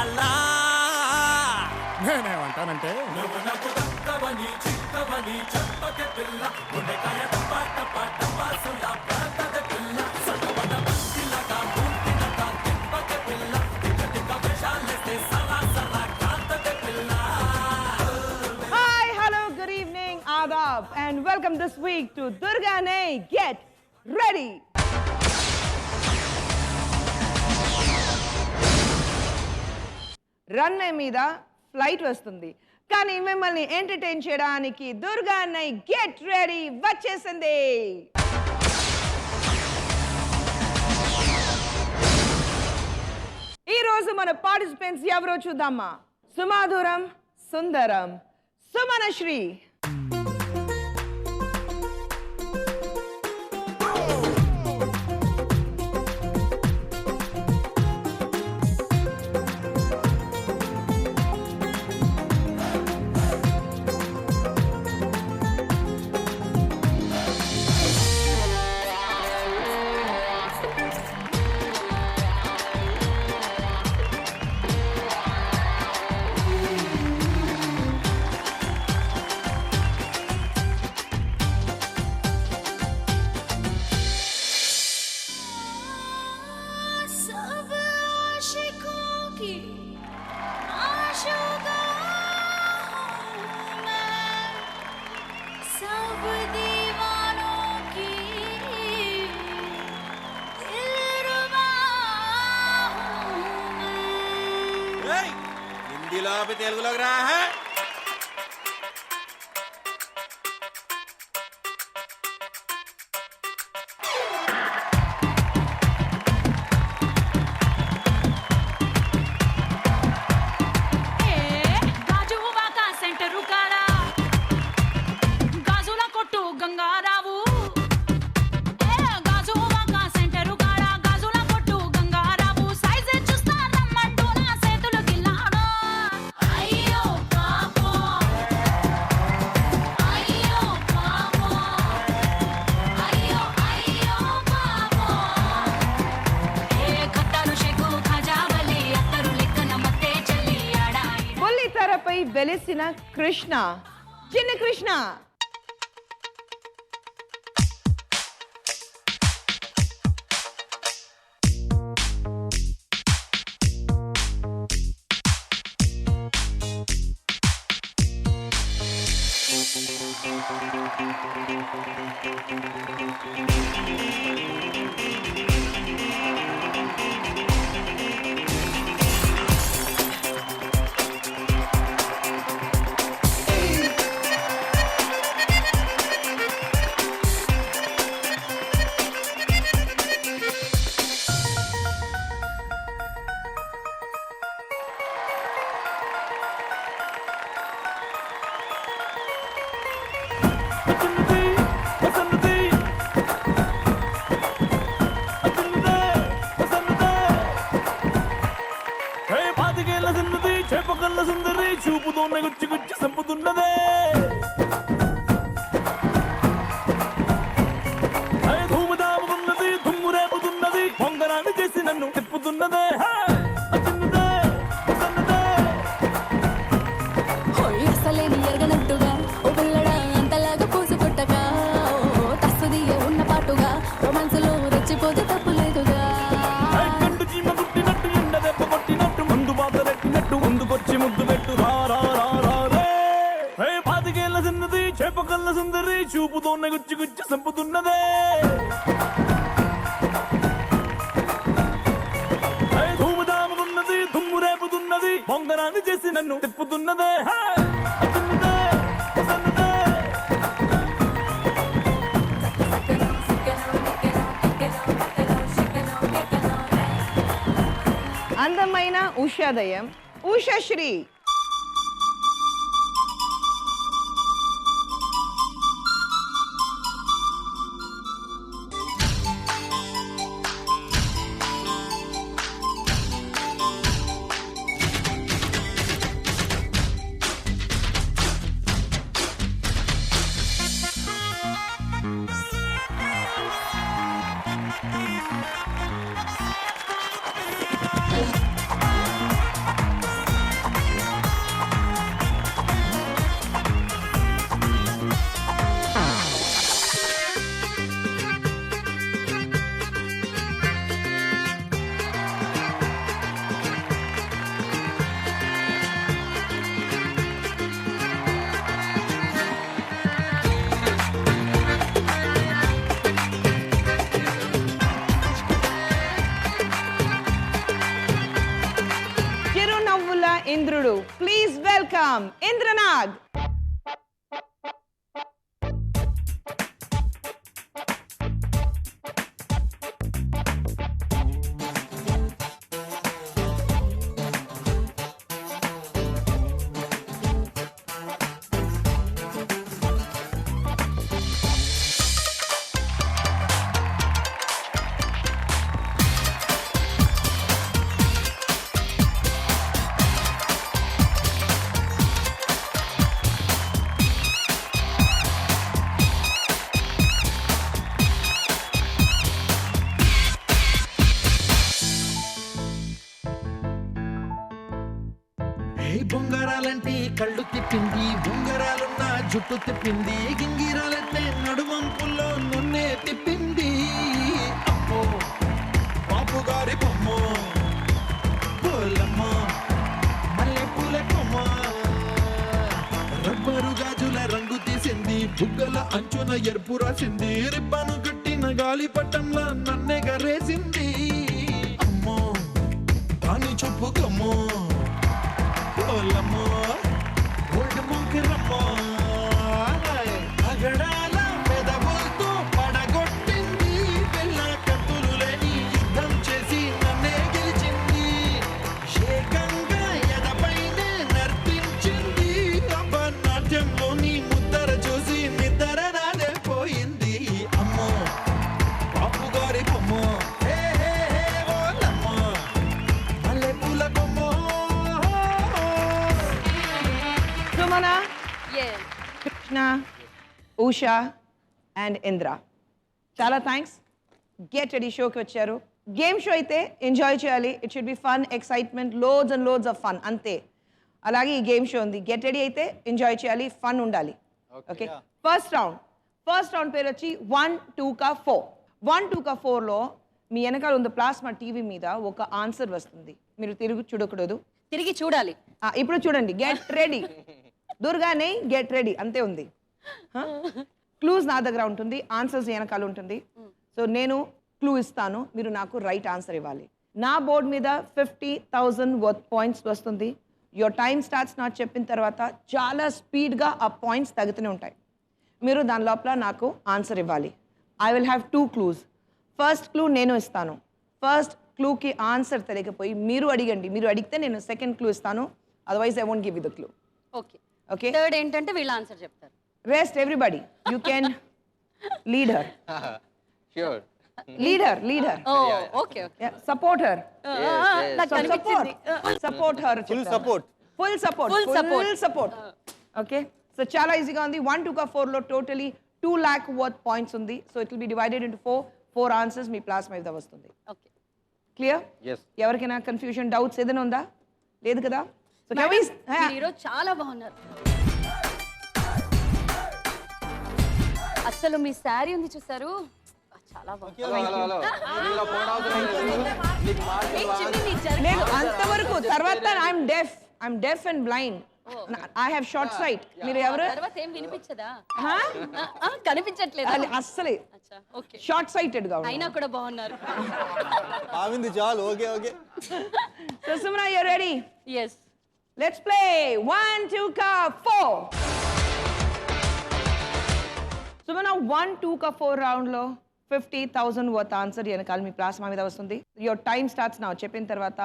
ఎలా నేనేమంటానంటే and welcome this week to Durga Nay Get Ready. Runway మీద flight వస్తుంది కానీ మిమ్మల్ని ఎంటర్టైన్ చేయడానికి దుర్గా నై గెట్ రెడీ వచ్చేసింది. ఈ రోజు మన పార్టిసిపెంట్స్ ఎవరో చూద్దామా. సుమాధురం, సుందరం, సుమనశ్రీ. हिंदीలో తెలుగులోకి రా. వెలిసిన కృష్ణ, చిన్న కృష్ణ. సుందరి చూపుతోనే గుచ్చి గుచ్చి సంపుతున్నదే, ధూముదాముకున్నది దుమ్ము రేపుతున్నది, పొంగరాన్ని చేసి నన్ను తిప్పుతున్నదే. అసలేని ఎరగనట్టుగా ఓ పిల్లడా అంతలాగా పూసి పుట్టగా, తస్సుది ఉన్న పాటుగా రొమాన్స్లో రెచ్చిపోతే తప్పు లేదుగా. కండు చీమ కుట్టినట్టు ఎండ దెబ్బ కొట్టినట్టు ముందు బాత రెట్టినట్టు ముందుకొచ్చి ముద్దు పెట్టు రే. పాతికేళ్ల చిన్నది చేపకల్ల సుందరి చూపుతోనే గుచ్చి గుచ్చి సంపుతున్నదే, ధూముదాముకున్నది దుమ్ము రేపుతున్నది, పొంగరాన్ని చేసి నన్ను తిప్పుతున్నదే. అందమైన ఉషోదయం ఉషశ్రీ. ఇంద్రుడు. Please welcome Indranath. బొంగరాలంటే కళ్ళు తిప్పింది, బొంగరాలున్న జుట్టు తిప్పింది, గింగిరాలంటే నడువంపుల్లో నన్నే తిప్పింది. అమ్మో బాపు గారి బొమ్మ, పోలమ్మ మల్లె పూల కొమ్మ, రబ్బరు గాజుల రంగు తీసింది, బుగ్గల అంచున ఎరుపు రాసింది, రిబ్బను కట్టిన గాలి పట్టంలా నన్నే గరేసింది. అమ్మో దాని చొప్పు కమ్మో, పోలమ్మో ఒళ్ళు ముగ్గురమ్మో, అగడాల పెదవులతో పడగొట్టింది, పిల్ల కత్తులు లేని యుద్ధం చేసి నన్నే గెలిచింది, ఏకంగా ఎదపైనే నర్తించింది, అపనాట్యంలోని ముద్దర చూసి నిద్ర నాదే పోయింది. అమ్మో బాపు గారి బొమ్మ, హే హే హే ఓలమ్మో మల్లె పూల బొమ్మ. సుమన, కృష్ణ, ఉషా అండ్ ఇంద్ర, చాలా థ్యాంక్స్. గెట్ రెడీ షోకి వచ్చారు. గేమ్ షో అయితే ఎంజాయ్ చేయాలి. It should be fun, excitement, loads and loads of fun, అంతే. అలాగే ఈ గేమ్ షో ఉంది. గెట్ రెడీ అయితే ఎంజాయ్ చేయాలి, ఫన్ ఉండాలి. ఓకే, ఫస్ట్ రౌండ్ పేరు వచ్చి 1, 2 కా 4. 1, 2 కా 4లో మీ వెనకాల ఉంది ప్లాస్మా టీవీ మీద ఒక ఆన్సర్ వస్తుంది. మీరు తిరిగి చూడకూడదు, తిరిగి చూడాలి. ఇప్పుడు చూడండి. గెట్ రెడీ దుర్గానే, గెట్ రెడీ, అంతే ఉంది. క్లూస్ నా దగ్గర ఉంటుంది, ఆన్సర్స్ వెనకాల ఉంటుంది. సో నేను క్లూ ఇస్తాను, మీరు నాకు రైట్ ఆన్సర్ ఇవ్వాలి. నా బోర్డు మీద 50,000 వర్త్ పాయింట్స్ వస్తుంది. యువర్ టైం స్టార్ట్స్ నాకు చెప్పిన తర్వాత చాలా స్పీడ్గా ఆ పాయింట్స్ తగ్గుతూనే ఉంటాయి. మీరు దాని లోపల నాకు ఆన్సర్ ఇవ్వాలి. I will have 2 clues. First clue నేను ఇస్తాను. ఫస్ట్ క్లూకి ఆన్సర్ తెలియకపోయి మీరు అడిగండి. మీరు అడిగితే నేను సెకండ్ క్లూ ఇస్తాను. Otherwise I won't give you the clue. Okay okay, third ఏంటంటే వీళ్ళు ఆన్సర్ చెప్తారు. Rest everybody you can lead her. Sure. Leader ఓ ఓకే ఓకే సపోర్ట్ హర్. నాకు కనిపించింది. Support her. Full support. Okay, so చాలా ఈజీగా ఉంది. 1, 2 కా 4లో టోటలీ 2 lakh వర్త్ పాయింట్స్ ఉంది. So it will be divided into 4 answers మీ ప్లాస్మా మీద వస్తుంది. Okay clear? Yes. ఎవరికైనా కన్ఫ్యూజన్, డౌట్స్ ఏదైనా ఉందా? లేదు కదా? సో మీరు ఈరోజు చాలా బాగున్నారు. అసలు మీ శారీ ఉంది చూసారు, చాలా బాగుంది. ఇలా పోవడం లేదు అంతవరకు. తర్వాత I'm deaf and blind. I have short site. మీరు ఎవరు? తర్వాత ఏం వినిపించదా? కనిపించట్లేదు అస్సలే. అచ్చా, ఓకే. షార్ట్ సైటెడ్ గా అయినా కూడా బాగున్నారు. బాగుంది చాలు. Okay okay. So Sumana, you ready? yes. Let's play 1, 2 కా 4. సుమన, 1, 2 కా 4 రౌండ్ లో 50,000 వర్త్ ఆన్సర్ వెనకాల మీ ప్లాస్మా మీద వస్తుంది. యువర్ టైం స్టార్ట్స్ నా చెప్పిన తర్వాత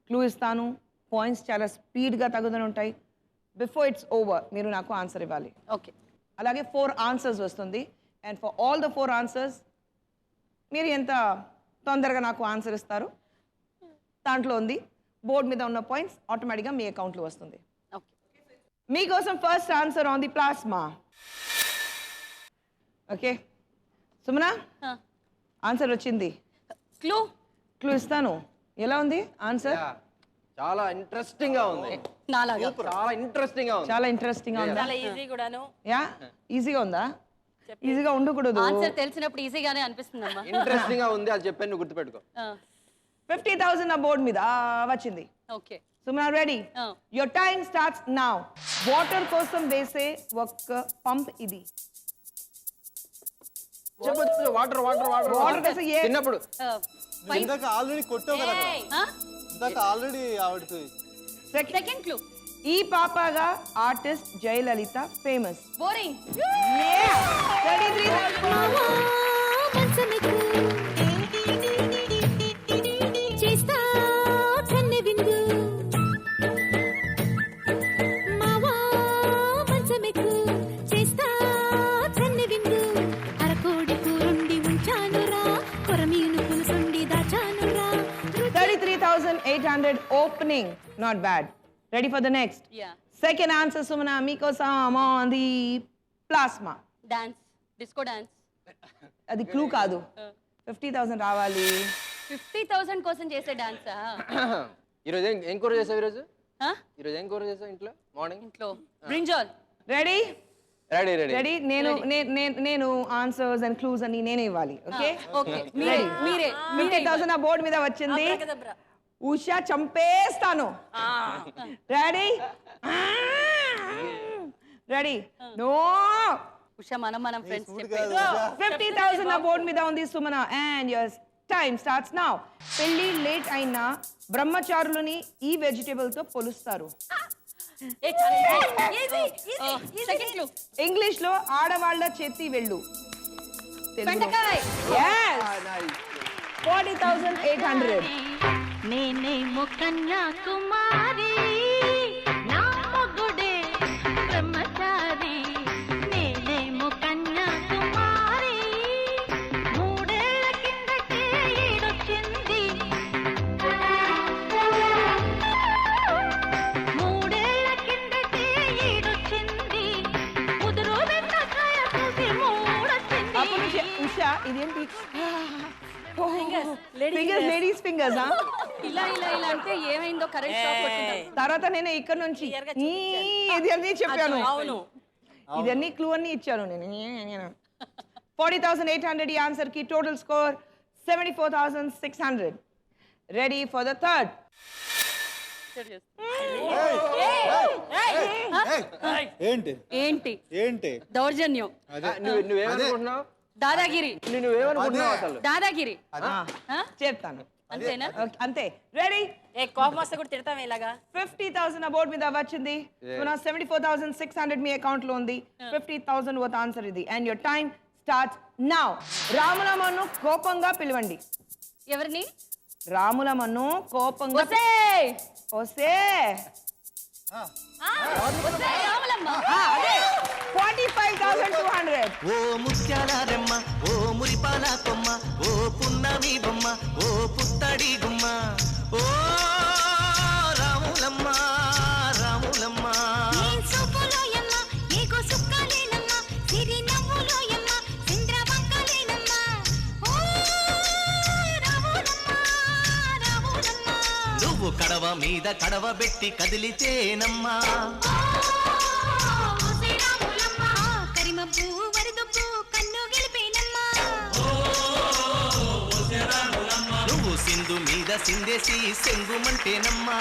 క్లూ ఇస్తాను. పాయింట్స్ చాలా స్పీడ్గా తగ్గుతూనే ఉంటాయి. బిఫోర్ ఇట్స్ ఓవర్ మీరు నాకు ఆన్సర్ ఇవ్వాలి. ఓకే, అలాగే 4 ఆన్సర్స్ వస్తుంది. And for all the 4 answers మీరు ఎంత తొందరగా నాకు ఆన్సర్ ఇస్తారు దాంట్లో ఉంది. బోర్డు మీద ఉన్న పాయింట్స్ ఆటోమేటిక్గా మీ అకౌంట్లో వస్తుంది. ఓకే. మీకోసం first answer on the plasma. Okay Sumana, answer వచ్చింది. క్లూ ఇస్తాను. ఎలా ఉంది ఆన్సర్? చాలా ఇంట్రెస్టింగ్ గా ఉంది. నాలాగా చాలా ఇంట్రెస్టింగ్ గా ఉంది. చాలా ఇంట్రెస్టింగ్ గా ఉందా? చాలా ఈజీ కూడాను. యా, ఈజీగా ఉందా? ఈజీగా ఉండకూడదు. ఆన్సర్ తెలిసినప్పుడు ఈజీగానే అనిపిస్తుందమ్మా. ఇంట్రెస్టింగ్ గా ఉంది, అది చెప్పాను, నువ్వు గుర్తుపెట్టుకో. 50,000 ఆ బోర్డు మీద వచ్చింది. Okay Sumana, ready? Your time starts now. Water కోసం వేసే ఒక పంప్ ఇది. వాటర్ వాటర్ వాటర్ వాటర్ కోసం చిన్నప్పుడు ఇందాక ఆల్రెడీ కొట్టావు కదా, ఆ? ఇందాక ఆల్రెడీ ఆవిడకి సెకండ్ క్లూ ఈ పాపగా ఆర్టిస్ట్ జయలలిత ఫేమస్. బోరింగ్. 33,000. మావా మంచమెక్కు చేస్తా కన్నె విందు మావా మంచమెక్కు చేస్తా కన్నె విందు అరకోడి కూరుండి ఉంచానురా కొరమీను పులుసుండి దాచానురా 33,800 opening. Not bad. Ready for the next? Yeah. Second answer, Sumana. Mikosam on the plasma. Dance, disco dance. అది క్లూ కాదు. 50,000 రావాలి. 50,000 కోసం చేసే డాన్సా? ఈరోజు ఏం కూర చేసావు ఈరోజు ఏం కూర చేసావు ఇంట్లో మార్నింగ్? ఇంట్లో brinjal. Ready ready ready ready నేను ఆన్సర్స్ అండ్ క్లూస్ అన్ని నేనే ఇవ్వాలి. ఓకే ఓకే, మీరే మీరే 50,000 ఆ బోర్డు మీద వచ్చింది. అబ్రకదబ్రా. ఉషా చంపేస్తాను. Ready ready no. ఉషా మనం ఫ్రెండ్స్ చెప్పేది. 50,000 ఆ బోర్డు మీద ఉంది Sumana. And your time starts now. పెళ్లి లేట్ అయినా బ్రహ్మచారులని ఈ వెజిటేబుల్ తో పొలుస్తారు. సెకండ్ క్లూ ఇంగ్లీష్ లో ఆడవాళ్ళ చేతి వెళ్ళు. బెండకాయ. 40,800. నేనేమో కన్యాకుమారి నా మొగుడే బ్రహ్మచారి నేనేమో కన్యాకుమారి మూడేళ్ల కిందటే ఈడొచ్చింది మూడేళ్ల కిందటే ఈడొచ్చింది ముదురు వెంటకాయ చూసి మూడొచ్చింది. అప్పుడు నుంచి ఉషా ఇదేంటి లేడీస్ ఫింగర్స్. ఇలా ఇలా ఇలా అంటే ఏమైందో కరెంట్ షాక్ కొట్టింది. తర్వాత నేను ఇక్కడ నుంచి ఇది అన్ని చెప్పాను. అవును, ఇదన్నీ క్లూ అన్ని ఇచ్చాను నేను. 40,800 ఈ ఆన్సర్ కి. Total score 74,600. Ready for the third. ఏంటి ఏంటి ఏంటి దౌర్జన్యం, నువ్వేమనుకుంటున్నావు? దాదాగిరి, నువ్వేమనుకుంటున్నావు అసలు? దాదాగిరి. చెప్తాను అంతేనా? Okay, అంతే. రెడీ కోపం వస్తే కూడా తిడతాం ఇలాగా. 50,000 ఆ బోర్డు మీద వచ్చింది. 74,600 మీ అకౌంట్ లో ఉంది. 50,000 వర్త్ ఆన్సర్ ఇది. And your time starts now. రాములమ్మను కోపంగా పిలవండి. ఎవరిని? రాములమ్మను కోపంగా ఒసేయ్! ఓసే ఒసేయ్ రాములమ్మ. అదే 45,200. ఓ ముత్యాల రెమ్మ ఓ మురిపాల కొమ్మ ఓ పున్నమి బొమ్మ ఓ పుత్తడి గుమ్మ ఓ రాములమ్మ రాములమ్మ నీ సూపులోయమ్మ నీకు సుక్కలేనమ్మ సిరి నవ్వులోయమ్మ చంద్రవంకలేనమ్మ ఓ రాములమ్మ రాములమ్మ నువ్వు కడవ మీద కడవ పెట్టి కదిలితేనమ్మా ఓ శ్రీ రాములమ్మ కరిమబ్బు వరదబ్బు కన్ను గెలిపేనమ్మ నువ్వు సింధు మీద సిందేసి సెంగుమంటేనమ్మా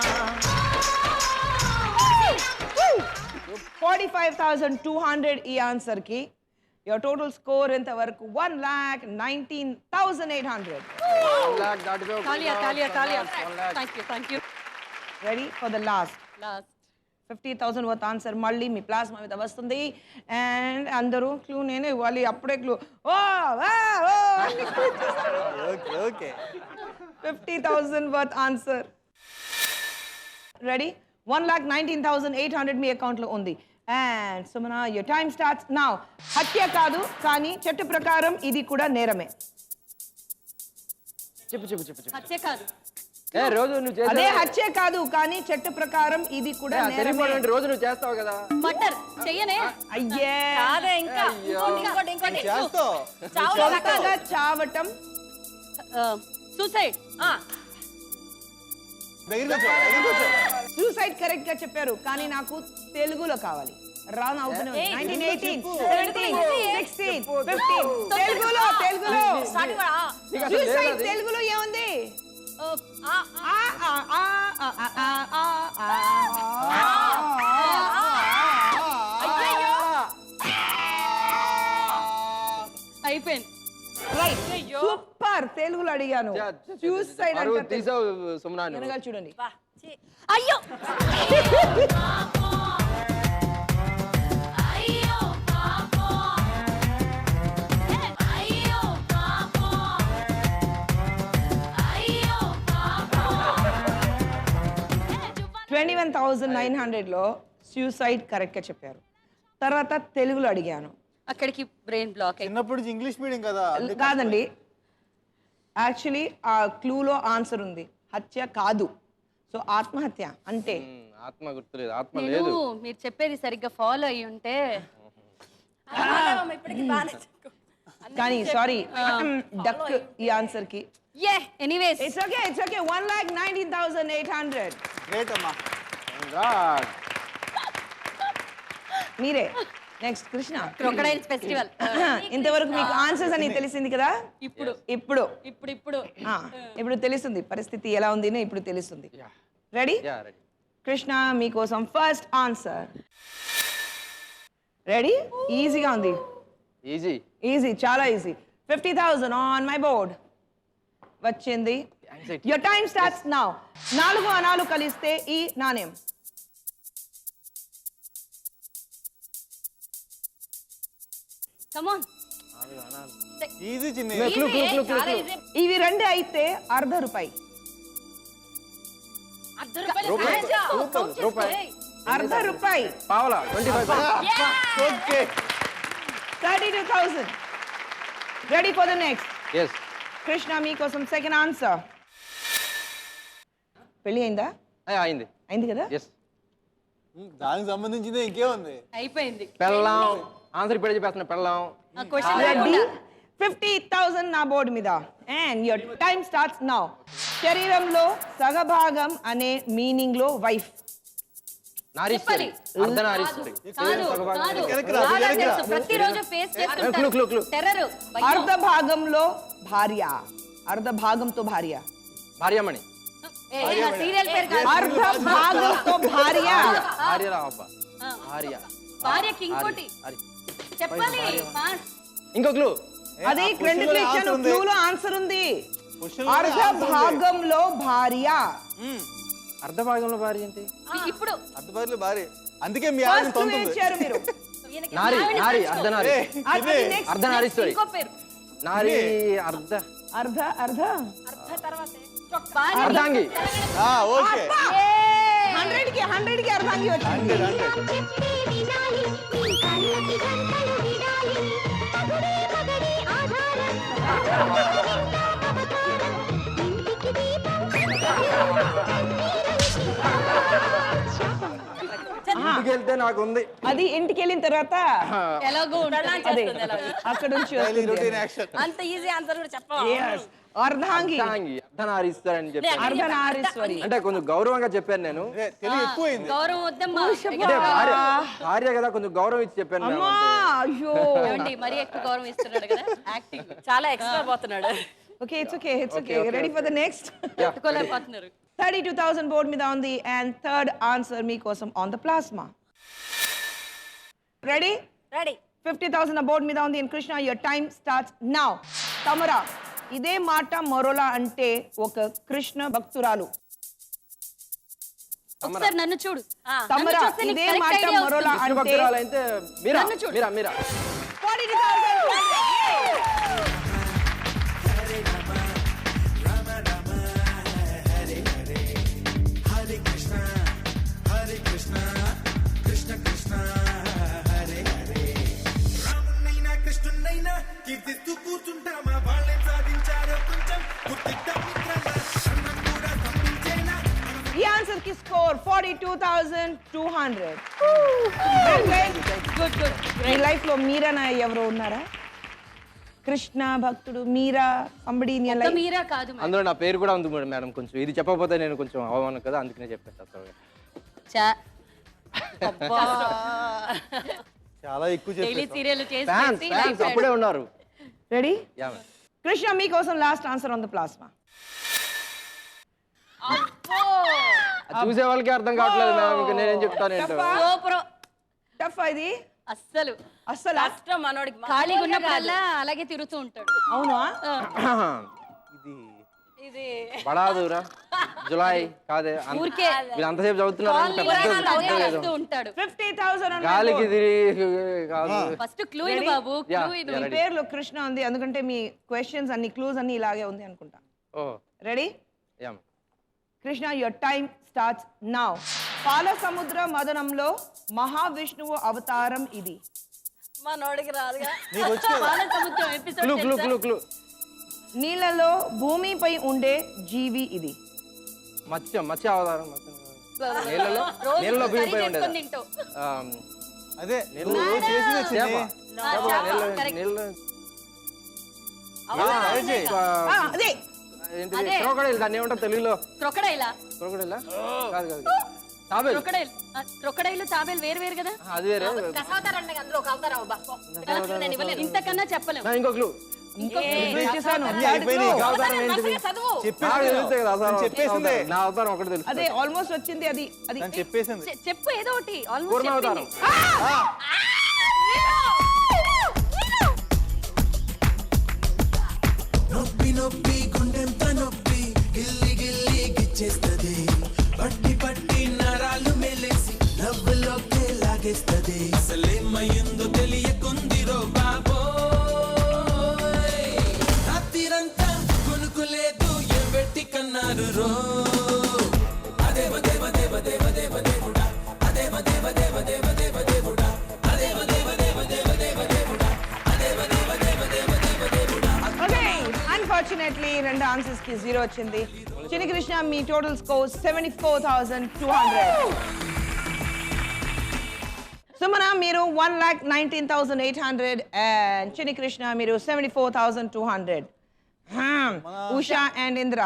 45,200 ఈ ఆన్సర్ కి. యువర్ టోటల్ స్కోర్ ఎంత వరకు? 1,19,800. తాలియా తాలియా తాలియా. Thank you ready for the last. Last 50,000 worth answer మళ్ళీ మీ ప్లాస్మా మీద వస్తుంది. అండ్ అందరూ క్లూ నేనే ఇవ్వాలి. అప్పుడే క్లూ. ఓ 50,000 వర్త్ ఆన్సర్. రెడీ? 1,19,800 మీ అకౌంట్ లో ఉంది. And Sumana your time starts now. హత్య కాదు కానీ చట్ట ప్రకారం ఇది కూడా నేరమే. చెప్పు హత్య కాదు. రోజు నువ్వు అదే చేస్తావు హత్య కాదు కానీ చట్ట ప్రకారం ఇది కూడా నేరమే. తెలియదు రోజు నువ్వు చేస్తావు కదా. మర్డర్ చెయ్యనే. అయ్యే కాదే ఇంకా ఇంకోటి సొంతగా చావటం. సూసైడ్. సూసైడ్ కరెక్ట్ గా చెప్పారు కానీ నాకు తెలుగులో కావాలి. రాన్ అవుతుంది. 1918 17 16 15 తెలుగులో సూసైడ్ తెలుగులో ఏముంది? అయిపోయింది. Right super. తెలుగులో అడిగాను. సూసైడ్ అరువు అంటే తీసావు సుమనా నువ్వు. వెనకాల చూడండి. అయ్యో $21,900లో సూసైడ్ కరెక్ట్గా చెప్పారు. తర్వాత తెలుగులో అడిగాను. అక్కడికి బ్రెయిన్ బ్లాక్ అయ్యి చిన్నప్పుడు నుంచి ఇంగ్లీష్ మీడియం కదా కాదండి, యాక్చువల్లీ ఆ క్లూలో ఆన్సర్ ఉంది, హత్య కాదు. సో ఆత్మహత్య అంటే ఆత్మ గుర్తులేదు, ఆత్మ నేను లేదు. మీరు చెప్పేది సరిగ్గా ఫాలో అయ్యి ఉంటే కానీ సారీ డక్ ఈ ఆన్సర్ కి. Anyways it's okay, it's okay. 1,19,800 great అమ్మా. God. మీరే నెక్స్ట్. కృష్ణ, క్రొకడైల్స్ ఫెస్టివల్ ఇంతవరకు మీకు ఆన్సర్స్ అని తెలిసింది కదా. ఇప్పుడు ఇప్పుడు ఇప్పుడు ఇప్పుడు తెలుస్తుంది పరిస్థితి ఎలా ఉంది అని ఇప్పుడు తెలుస్తుంది. Yeah. Ready? Yeah, ready. Krishna మీకోసం ఫస్ట్ ఆన్సర్. రెడీ? ఈజీగా ఉంది, ఈజీ. ఈజీ, చాలా ఈజీ. 50,000 ఆన్ మై బోర్డ్ వచ్చింది. Your time starts now. 4 అనాలు కలిస్తే ఈ నాణ్యం. కమ్ ఆన్ ఈజీ చిన్న ఇవి 2 అయితే ₹1/2. ₹1/2. పావలా 25. Okay 32,000. Ready for the next. Yes. Krishna మీకోసం సెకండ్ ఆన్సర్. పెళ్ళి అయిందా? అయింది. అయింది కదా. Yes. దానికి సంబంధించింది ఇంకేముంది? అయిపోయింది. పెళ్ళాం. ఆన్సర్ ఇప్పుడే చెప్పేస్తున్నా, పెళ్ళాం. ఆ క్వశ్చన్ రెడీ? 50,000 నా బోర్డు మీద. And your time starts now. శరీరంలో సగభాగం అనే మీనింగ్ లో వైఫ్. నారీశ్వరి, అర్ధనారీశ్వరి. ప్రతిరోజు ఫేస్ చేస్తుంటారు టెర్రర్. అర్ధ భాగంలో భార్య. అర్ధ భాగంతో భార్య. భార్యమణి. సీరియల్ పేరు కాదు. అర్ధ భాగంతో భార్య. భార్య రావప్ప. భార్య. భార్యకి ఇంకోటి చెప్పాలి. ఇంకో క్లూ. అదే రెండిట్లో ఇచ్చాను. క్లూలో ఆన్సర్ ఉంది. Question అర్ధ భాగంలో భార్య. అర్ధ భాగంలో భార్య ఏంటి? ఇప్పుడు అర్థమైతే భారీ. అందుకే మీ ఫస్ట్ ఆవిడ క్లూ తొంతుంది. ఇచ్చారు మీరు. నారి, నారి, అర్ధనారి. అది next. అర్ధనారీశ్వరి. ఇంకో పేరు నారి అర్ధ అర్ధ అర్ధ అర్ధాంగి. ఓకే 100కి అర్ధాంగి వచ్చింది. 100. ఇంటికి వెళ్తే నాకు ఉంది. అది ఇంటికి వెళ్ళిన తర్వాత ఎలాగో అదే అక్కడ నుంచి వస్తుంది. Routine action. అంత ఈజీ ఆన్సర్ కూడా చెప్పవా? Yes. అర్ధాంగి, అర్ధాంగి, అర్ధనారీశ్వరి అని చెప్పాను. అర్ధనారీశ్వరి. అంటే కొంచెం గౌరవంగా చెప్పాను నేను. తెలివి ఎక్కువైంది. గౌరవం వద్దమ్మా. అంటే భార్య, భార్య కదా, కొంచెం గౌరవం ఇచ్చి చెప్పాను నేను అమ్మా అంతే. అయ్యో. ఏమండి మరీ ఎక్కువ గౌరవం ఇస్తున్నాడు కదా యాక్టింగ్. చాలా ఎక్స్ట్రా పోతున్నాడు. Okay, it's okay, it's okay. Ready for the next. తట్టుకోలేకపోతున్నారు. 32,000 బోర్డ్ మీద ఉంది. అండ్ థర్డ్ ఆన్సర్ మీకోసం on the plasma. Ready? Ready. 50,000 board మీద ఉంది. And Krishna your time starts now. తమరా, ఇదే మాట మరోలా అంటే ఒక కృష్ణ భక్తురాలు. ఒకసారి నన్ను చూడు. తమరా, ఇదే మాట మరోలా కృష్ణ అంటే భక్తురాలు అయితే మీరా, నన్ను చూడు. మీరా, మీరా. 42,000. ఈ ఆన్సర్ కి స్కోర్ 42,200. Good good. మీ లైఫ్ లో మీరా ఎవరు ఉన్నారా? కృష్ణ భక్తుడు Meera, somebody in your life? Meera కాదు మేడం. అందులో నా పేరు కూడా ఉంది మేడం. కొంచెం ఇది చెప్పకపోతే నేను కొంచెం అవమానం కదా, అందుకనే చెప్పేస్తా. అబ్బా. చాలా ఎక్కువ డైలీ చేస్తారు. సీరియల్ చేసి ఫ్యాన్స్, చేసి ఫ్యాన్స్ life అప్పుడే ఉన్నారు. రెడీ? Yeah madam. కృష్ణ మీకోసం last answer on the plasma. అబ్బో. చూసే వాళ్ళకి అర్థం కావట్లేదు మేడం. ఇంకా నేనేం చెప్తాను ఏంటో. సూపర్. టఫ్ ఇది అస్సలు అస్సలు. కష్టం మనోడికి. ఖాళీగా ఉన్నప్పుడల్లా అలాగే తిరుగుతూ ఉంటాడు. అవునా? ఇది ఇది బడాదురా జులై కాదే ఊరికే వీళ్ళు అంతసేపు చదువుతున్నారు వస్తూ ఉంటాడు 50,000 గాలికి తిరిగి కాదు ఫస్ట్ క్లూ ఇది బాబు Yeah. క్లూ ఇది మీ పేరులో కృష్ణ ఉంది అందుకంటే మీ క్వశ్చన్స్ అన్ని క్లూస్ అన్ని ఇలాగే ఉంది అనుకుంటా oh ready yeah Krishna your time starts now పాల సముద్ర మదనంలో మహావిష్ణువు అవతారం ఇది మా నోడికి రాదుగా నీకు వచ్చు కదా. పాల సముద్రం episode clue clue clue clue నీళ్ళలో భూమిపై ఉండే జీవి ఇది మత్స్య అవతారం నీళ్ళలో భూమిపై ఉండేది తింటావు అదే నీళ్ళు నువ్వు చేసింది చేప వచ్చింది. నీళ్ళు అదే ఏంటిది క్రోకడైల్ దాన్ని ఏమంటారు తెలుగులో క్రొకడైలా క్రోకడైలా కాదు కాదు తాబేలు క్రొకడైల్ క్రొకడైల్ తాబేలు వేరు వేరు కదా అది వేరే ఇంతకన్నా చెప్పలేం ఇంకో క్లూ ఇచ్చేసాను అన్నీ అయిపోయినాయి. అవతారం ఏంటిది నాకు తెలిస్తే కదా అవతారం. చెప్పేసిందే. నా అవతారం ఒకటి తెలుసు అదే ఆల్మోస్ట్ వచ్చింది అది అది తను చెప్పేసింది చెప్పు ఏదో ఒకటి కూర్మ ఆల్మోస్ట్ అవతారం నొప్పి నొప్పి గుండెంత నొప్పి గిల్లి గిల్లి గిచ్చేస్తది పట్టి పట్టి నరాలు మెలేసి నవ్వులోకే లాగేస్తది అసలేమయ్యిందో తెలియకుందిరో బాబోయ్ రాత్రిరంతా కొనుక్కులేదు ఏ పెట్టి కన్నారు రో అదేవ దేవ దేవ దేవ దేవ దేవుడా అదేవ దేవ దేవ దేవ దేవ దేవుడా అదేవ దేవ దేవ దేవ దేవ దేవుడా అదేవ దేవ దేవ దేవ దేవ దేవుడా ఓకే అన్ఫార్చునేట్లీ రెండు ఆన్సర్స్ కి 0 వచ్చింది చిన్ని కృష్ణ మీ టోటల్ స్కోర్ 74,200 సుమన మీరు 1,19,800 అండ్ చిన్ని కృష్ణ మీరు 74,200 ఉషా అండ్ ఇంద్ర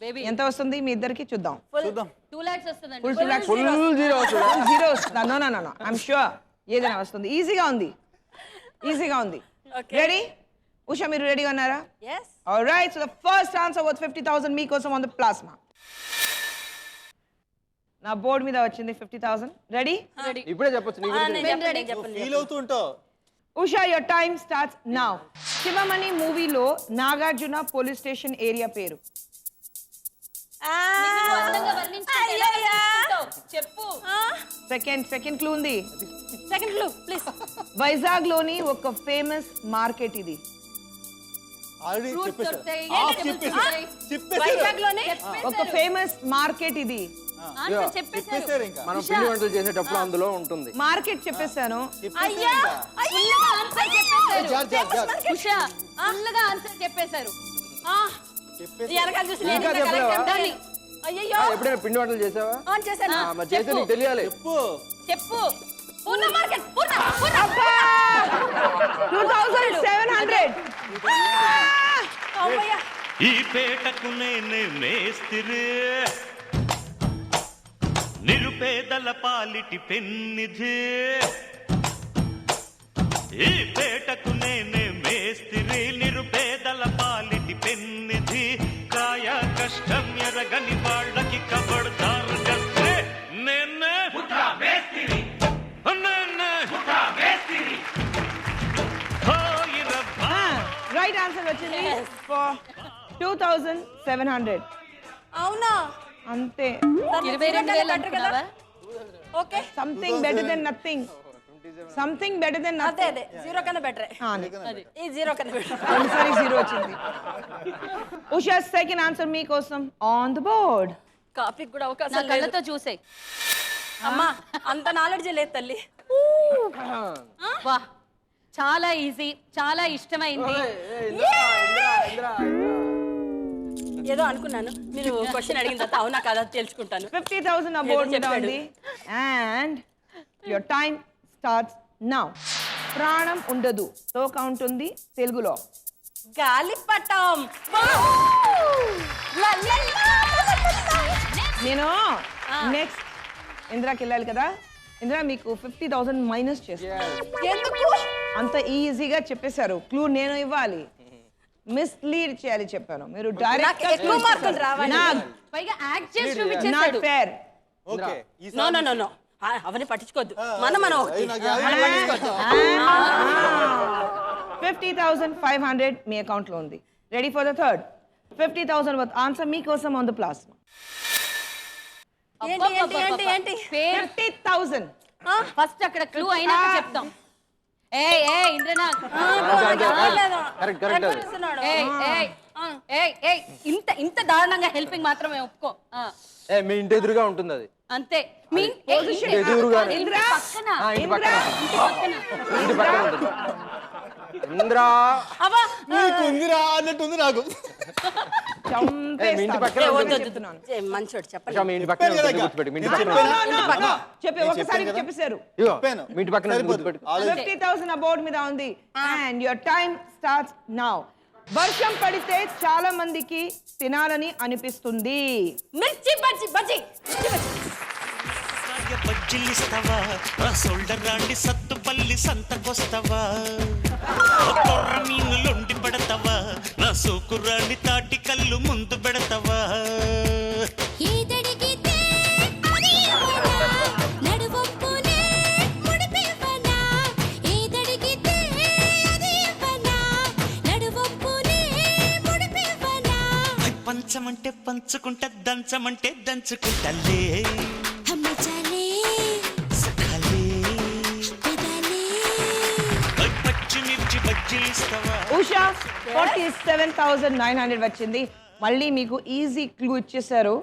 Baby. ఎంత వస్తుంది మీ ఇద్దరికి చూద్దాం చూద్దాం 2 lakhs వస్తుందండి ఫుల్ 2 lakhs ఫుల్ జీరో వస్తుందా? జీరో వస్తుందా no no no I'm sure ఏదైనా వస్తుంది ఈజీగా ఉంది రెడీ ఉషా మీరు రెడీగా ఉన్నారా yes alright so the first answer worth 50,000 మీకోసం ఆన్ ద ప్లాస్మా నా బోర్డు మీద వచ్చింది 50,000 రెడీ ఇప్పుడే చెప్పొచ్చు నీ గురించి నేను రెడీ ఫీల్ అవుతూ ఉంటావు Usha your time starts now Shivamani మూవీలో నాగార్జున పోలీస్ స్టేషన్ ఏరియా పేరు చెప్పు సెకండ్ క్లూ ఉంది సెకండ్ క్లూ ప్లీజ్ వైజాగ్ లోని ఒక ఫేమస్ మార్కెట్ ఇది ఆల్రెడీ ఫ్రూట్స్ చెప్పేశారు దొరుకుతాయి చెప్పేశారు వైజాగ్ లోనే ఒక ఫేమస్ మార్కెట్ ఇది ఆన్సర్ చెప్పేశారు చెప్పేశారు ఇంకా మనం పిండి వంటలు చేసేటప్పుడు అందులో ఉంటుంది మార్కెట్ చెప్పేశాను అయ్యా ఫుల్గా ఆన్సర్ చెప్పేశారు జార్, జార్, జార్. ఉషా ఫుల్గా ఆన్సర్ చెప్పేశారు చెప్పేశారు ఎనకాల చూసి నేను ఇంకా ఇంకా చెప్పలేవా? correct అంటాను. అయ్యయ్యో ఎప్పుడైనా పిండి వంటలు చేసావా ఆన్ చేశాను మరి చేస్తే నీకు తెలియాలి చెప్పు చెప్పు పూర్ణ మార్కెట్ పూర్ణ 2,700 అమ్మయ్యా ఈ పేటకు నేనే మేస్తిరి నిరుపేదల పాలిటి పెన్నిధి ఈ పేటకు నేనే మేస్తిరి నిరుపేదల పాలిటి పెన్నిధి కాయ కష్టం ఎరగని వాళ్ళకి కబడ్దారు కస్తే నేనే మేస్తిరి రైట్ ఆన్సర్ వచ్చింది ఫర్ 2,700 అవునా అంతే 22,000 అంటున్నావా okay something better than nothing something better than అదే నథింగ్ అదే జీరో కన్నా బెటర్ ఈ జీరో కన్నా బెటర్ రెండుసారి 0 వచ్చింది ఉషా సెకండ్ ఆన్సర్ మీకోసం ఆన్ ద బోర్డ్ కాపీ కూడా అవకాశం కళ్ళతో చూసాయి అమ్మా అంత నాలెడ్జ్ లేదు తల్లి వా చాలా ఈజీ చాలా ఇష్టమైంది ఏదో అనుకున్నాను మీరు క్వశ్చన్ అడిగిన తర్వాత అవునా కాదా తెలుసుకుంటాను 50,000 ఆ బోర్డ్ మీద ఉంది and your time starts now ప్రాణం ఉండదు తోక ఉంటుంది తెలుగులో గాలిపటం నేను నెక్స్ట్ ఇందిరాకి వెళ్ళాలి కదా ఇందిరా మీకు 50,000 మైనస్ చేస్తాను ఎందుకు అంత ఈజీగా చెప్పేశారు క్లూ నేను ఇవ్వాలి మిస్లీడ్ చేయాలి చెప్పాను మీరు నాకు ఎక్కువ మార్కులు రావాలి పైగా యాక్ట్ చేసి నాట్ చూపించేశాడు fair okay no no no no అవన్నీ పట్టించుకోవద్దు మనం ఒకటి. నాకు యాభై పట్టించుకోవద్దు. 50,500 మీ అకౌంట్ లో ఉంది ready for the third 50,000 worth answer మీకోసం ఆన్ ద ప్లాస్మా. ఏంటి పేరు 50,000. ఫస్ట్ అక్కడ క్లూ అయినాక చెప్తాం. ఏయ్ ఏయ్ ఇంద్రనాథ్, కరెక్ట్ కరెక్ట్ అది. ఏయ్ ఏయ్ ఏయ్ ఏయ్ ఇంత ఇంత దారుణంగా హెల్పింగ్ మాత్రమే ఒప్పుకో. మీ ఇంటి ఎదురుగా ఉంటుంది అది. అంతే. మీ ఇంటి ఎదురుగానే. ఇంటి పక్కన ఇంటి పక్కన ఇంటి పక్కన ఉంటుంది. ఇంద్రా అబ్బా నీకు ఉందిరా అన్నట్టుంది నాకు. మీ ఇంటి పక్కన మంచోడు చెప్పండి. మీ ఇంటి పక్కన ఉంటుంది, గుర్తుపెట్టు. మీ ఇంటి పక్కన చెప్పి ఒకసారి చెప్పేశారు. ఇగో మీ ఇంటి పక్కన ఉంటుంది, గుర్తుపెట్టు. 50,000 అబౌట్ మీద ఉంది and your time starts now. వర్షం పడితే చాలా మందికి తినాలని అనిపిస్తుంది. మిర్చి బజ్జి బజ్జి బజ్జిలిస్తావా సోల్డర్ రాండి సత్తుపల్లి సంతకొస్తావా కొర్ర మీనులుండి పెడతావా నా సోకురాండి తాటి కళ్ళు ముందు పెడతావా పంచమంటే పంచుకుంటా దంచమంటే దంచుకుంటలే పచ్చిమిర్చి బజ్జిలిస్తావా. ఉషా 47,900 వచ్చింది. మళ్ళీ మీకు ఈజీ క్లూ ఇచ్చేసారు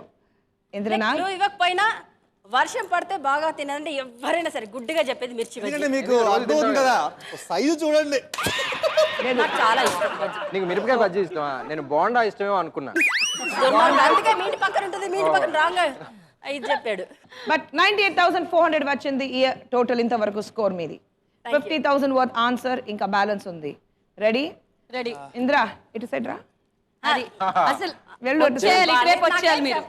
ఇంద్రనాథ్. క్లూ ఇవ్వకపోయినా వర్షం పడితే బాగా తినండి ఎవరైనా సరే గుడ్డిగా చెప్పేది మిర్చి బజ్జి. ఎందుకంటే మీకు అర్థమవుతుంది కదా, సైజు చూడండి. నాకు చాలా ఇష్టం బజ్జి. నీకు మిరపకాయ బజ్జీ ఇష్టమా? నేను బోండా ఇష్టమేమో అనుకున్నా. అందుకే మీ ఇంటి పక్కన ఉంటుంది, మీ ఇంటి పక్కన రాంగ్ ఇది చెప్పాడు. బట్ 98,400 వచ్చింది ఈ టోటల్ ఇంతవరకు స్కోర్ మీది. 50,000 వర్త్ ఆన్సర్ ఇంకా బ్యాలెన్స్ ఉంది. రెడీ? రెడీ. ఇంద్రా ఇటు సైడ్ రా. అది అసలు వెళ్ళు అటు side. వచ్చేయాలి, రేపు వచ్చేయాలి మీరు.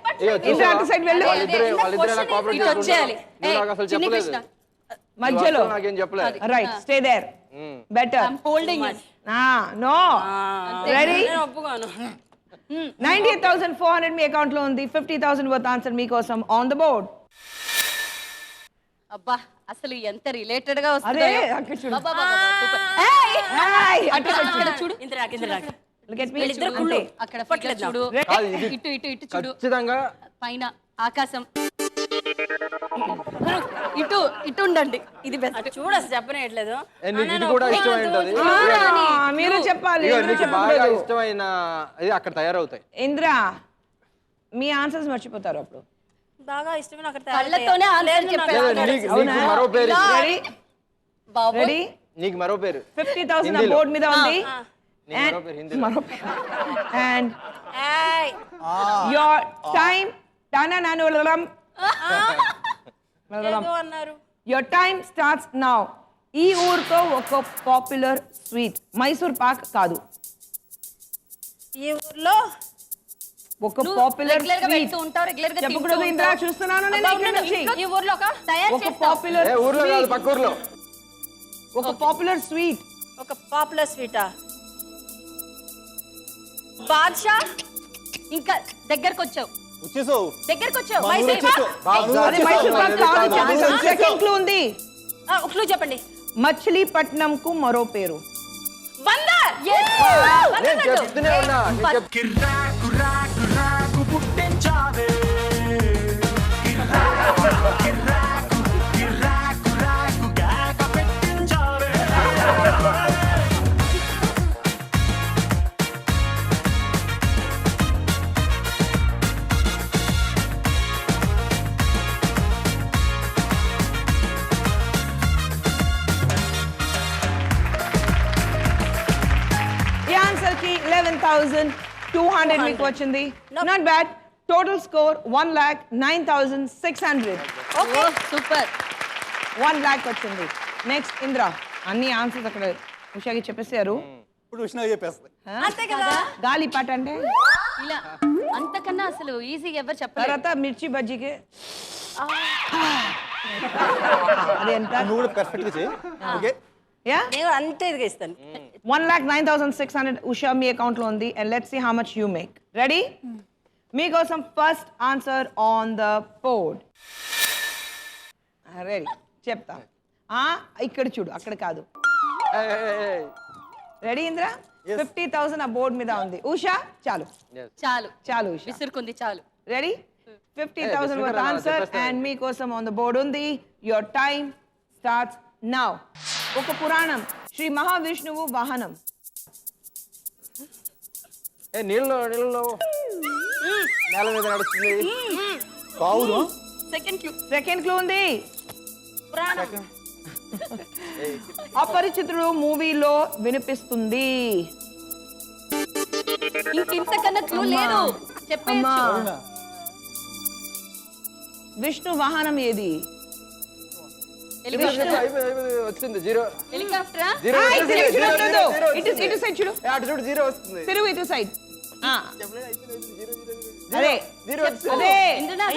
ఇంద్రా అటు సైడ్ వెళ్ళు. వాళ్ళిద్దరే ఇలా కోఆపరేట్ ఇటు వచ్చేయాలి. నువ్వు నాకు అసలు చిన్ని చెప్పలేదు. కృష్ణ మధ్యలో నాకేం చెప్పలేదు. Right stay there better. I'm holding no ready? నేను ఒప్పుకోను. 98,400 మీ అకౌంట్ లో ఉంది. 50,000 వర్త్ ఆన్సర్ మీకోసం ఆన్ ద బోర్డ్. అబ్బా అసలు ఎంత రిలేటెడ్ గా అదే వస్తుందో. అక్కడ చూడు. అబ్బా, అబ్బా, అబ్బా, super. ఏయ్! ఏయ్, అటు అక్కడ చూడు. చూడు ఇంద్ర Look at me. వీళ్ళిద్దరు కుళ్ళు. అంతే. అక్కడ ఫిగర్ చూడు, కాదు, ఇది ఇటు ఇటు ఇటు చూడు, ఖచ్చితంగా పైన ఆకాశం, ఇటు ఇటు ఉండండి. ఇది బెస్ట్. చూడు అసలు చెప్పనేట్లేదు. నీకు ఇది కూడా ఇష్టమైనది. మీరు చెప్పాలి. ఇగో మీరు నీకు బాగా చెప్పకూడదు. ఇష్టమైన ఇది అక్కడ తయారవుతాయి. ఇంద్ర మీ ఆన్సర్స్ మర్చిపోతారు అప్పుడు. బాగా ఇష్టమైన అక్కడ కళ్ళతోనే ఆన్సర్ చెప్పారు. నీకు మరో పేరు రెడీ? బాబు రెడీ? నీకు మరో పేరు 50,000 బోర్డ్ మీద ఉంది. నీకు మరో పేరు హిందీలో. మరో పేరు. And ఏయ్ your time ఏదో అన్నారు. your time starts now. ఈ ఊరితో ఒక పాపులర్ స్వీట్ మైసూర్ పాక్ కాదు, ఈ ఊర్లో ఒక పాపులర్ రెగ్యులర్ గా స్వీట్. పెడుతూ ఉంటారు, రెగ్యులర్ గా చెప్పకూడదు ఇంద్ర, చూస్తున్నాను నేను ఇక్కడ నుంచి. ఈ ఊర్లో ఒక తయారు ఒక చేస్తాం. పాపులర్ ఊర్లో కాదు, పక్క ఊర్లో. ఒక పాపులర్ స్వీట్. ఒక పాపులర్ స్వీటా? బాద్షా. ఇంకా దగ్గరకు వచ్చావు, వచ్చేసావు. దగ్గరకు వచ్చావు. మా ఊరు మైసూర్ వచ్చేసావు. పాక్. అది మైసూర్ పాక్ కాదు, చెప్పేసాను. సెకండ్ క్లూ ఉంది. ఒక క్లూ చెప్పండి. మచిలీపట్నం కు మరో పేరు. వంద. Yes! నేను చెప్తూనే ఉన్నా, నేను చెప్- కిర్రాకు రాకు రాకు పుట్టించావే కిర్రాకు కిర్రాకు కిర్రాకు రాకు గాక పెట్టించావే. ఈ ఆన్సర్ కి 11,200 మీకు వచ్చింది. Not bad. Total score 1,09,600. Okay super. 1 lakh వచ్చింది. నెక్స్ట్ ఇంద్ర. అన్ని ఆన్సర్స్ అక్కడ ఉషాకి చెప్పేశారు. ఇప్పుడు విష్ణు చెప్పేస్తుంది. అంతే కదా. గాలి పాట అంటే ఇలా అంతకన్నా అసలు ఈజీగా ఎవరు చెప్పలేరు. తర్వాత మిర్చి బజ్జీకి అది ఎంత? నువ్వు కూడా పర్ఫెక్ట్ గా చేయి. ఓకే. యా నేను అంతే ఇదిగా ఇస్తాను. 1,09,600 ఉషా మీ అకౌంట్ లో ఉంది. And let's see how much you make. Ready? మీకోసం first answer on the board. Ready? చెప్తా. ఇక్కడ చూడు, అక్కడ కాదు. ఏయ్, ఏయ్, ఏయ్. రెడీ ఇంద్ర 50,000 ఆ బోర్డు మీద ఉంది. ఉషా చాలు చాలు చాలు ఉషా. విసురుకుంది చాలు. రెడీ 50,000 వర్త్ ఆన్సర్ అండ్ మీకోసం ఆన్ ద బోర్డ్ ఉంది. Your time starts now. ఒక పురాణం, శ్రీ మహావిష్ణువు వాహనం. నీళ్ళు నేల మీద నడుస్తుంది. కావును సెకండ్ క్లూ ఉంది. పురాణం. అపరిచితుడు మూవీలో వినిపిస్తుంది. ఇంతకన్నా క్లూ లేదు. అమ్మా చెప్పేయచ్చు. విష్ణు వాహనం ఏది? వచ్చింది జీరో. హెలికాప్టరా? జీరో ఆయ్, వచ్చింది, తిరుగు, జీరో, తిరుగు, జీరో, తిరుగు. జీరో ఇటు ఇటు సైడ్ చూడు. అటు చూడు జీరో వస్తుంది. తిరుగు ఇటు సైడ్. అదే జీరో వచ్చింది. అదే ఇంద్రనాథ్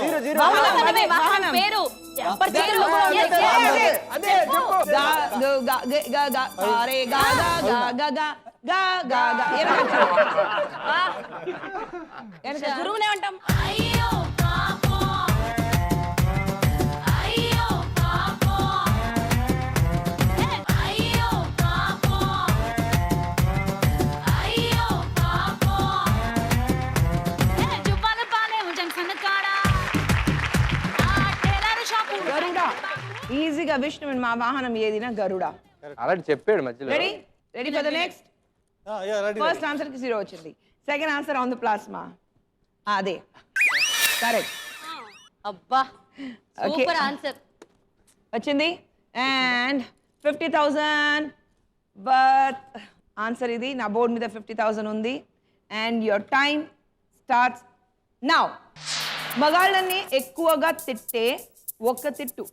జీరో జీరో వాహనమే, వాహనం వాహనం. పేరు. అపరిచితుడు కూడా ఉంది. అదే, అదే. అదే చెప్పు. గా గు గా గ గ గ సారే గా గా గా గా గా గా గా గా ఎనక చూడు. ఎనక చూడు. గురువునే అంటాం. అయ్యో పాపం అయ్యో పాపం అయ్యో పాపం అయ్యో పాపం జువ్వాల పాలెం జంక్షన్ కాడ ఆ టైలర్ షాపు. గరుడ. ఈజీగా విష్ణు మా వాహనం ఏదినా గరుడ. అలాంటి చెప్పాడు మధ్యలో. Ready ready for the next. Ready first answer కి 0 వచ్చింది. Second answer on the plasma. అదే కరెక్ట్ అబ్బా Okay. Super answer. వచ్చింది. అండ్ 50,000 బట్ ఆన్సర్ ఇది. నా బోర్డు మీద 50,000 ఉంది. And your time starts now. మగాళ్ళని ఎక్కువగా తిట్టే ఒక్క తిట్టు.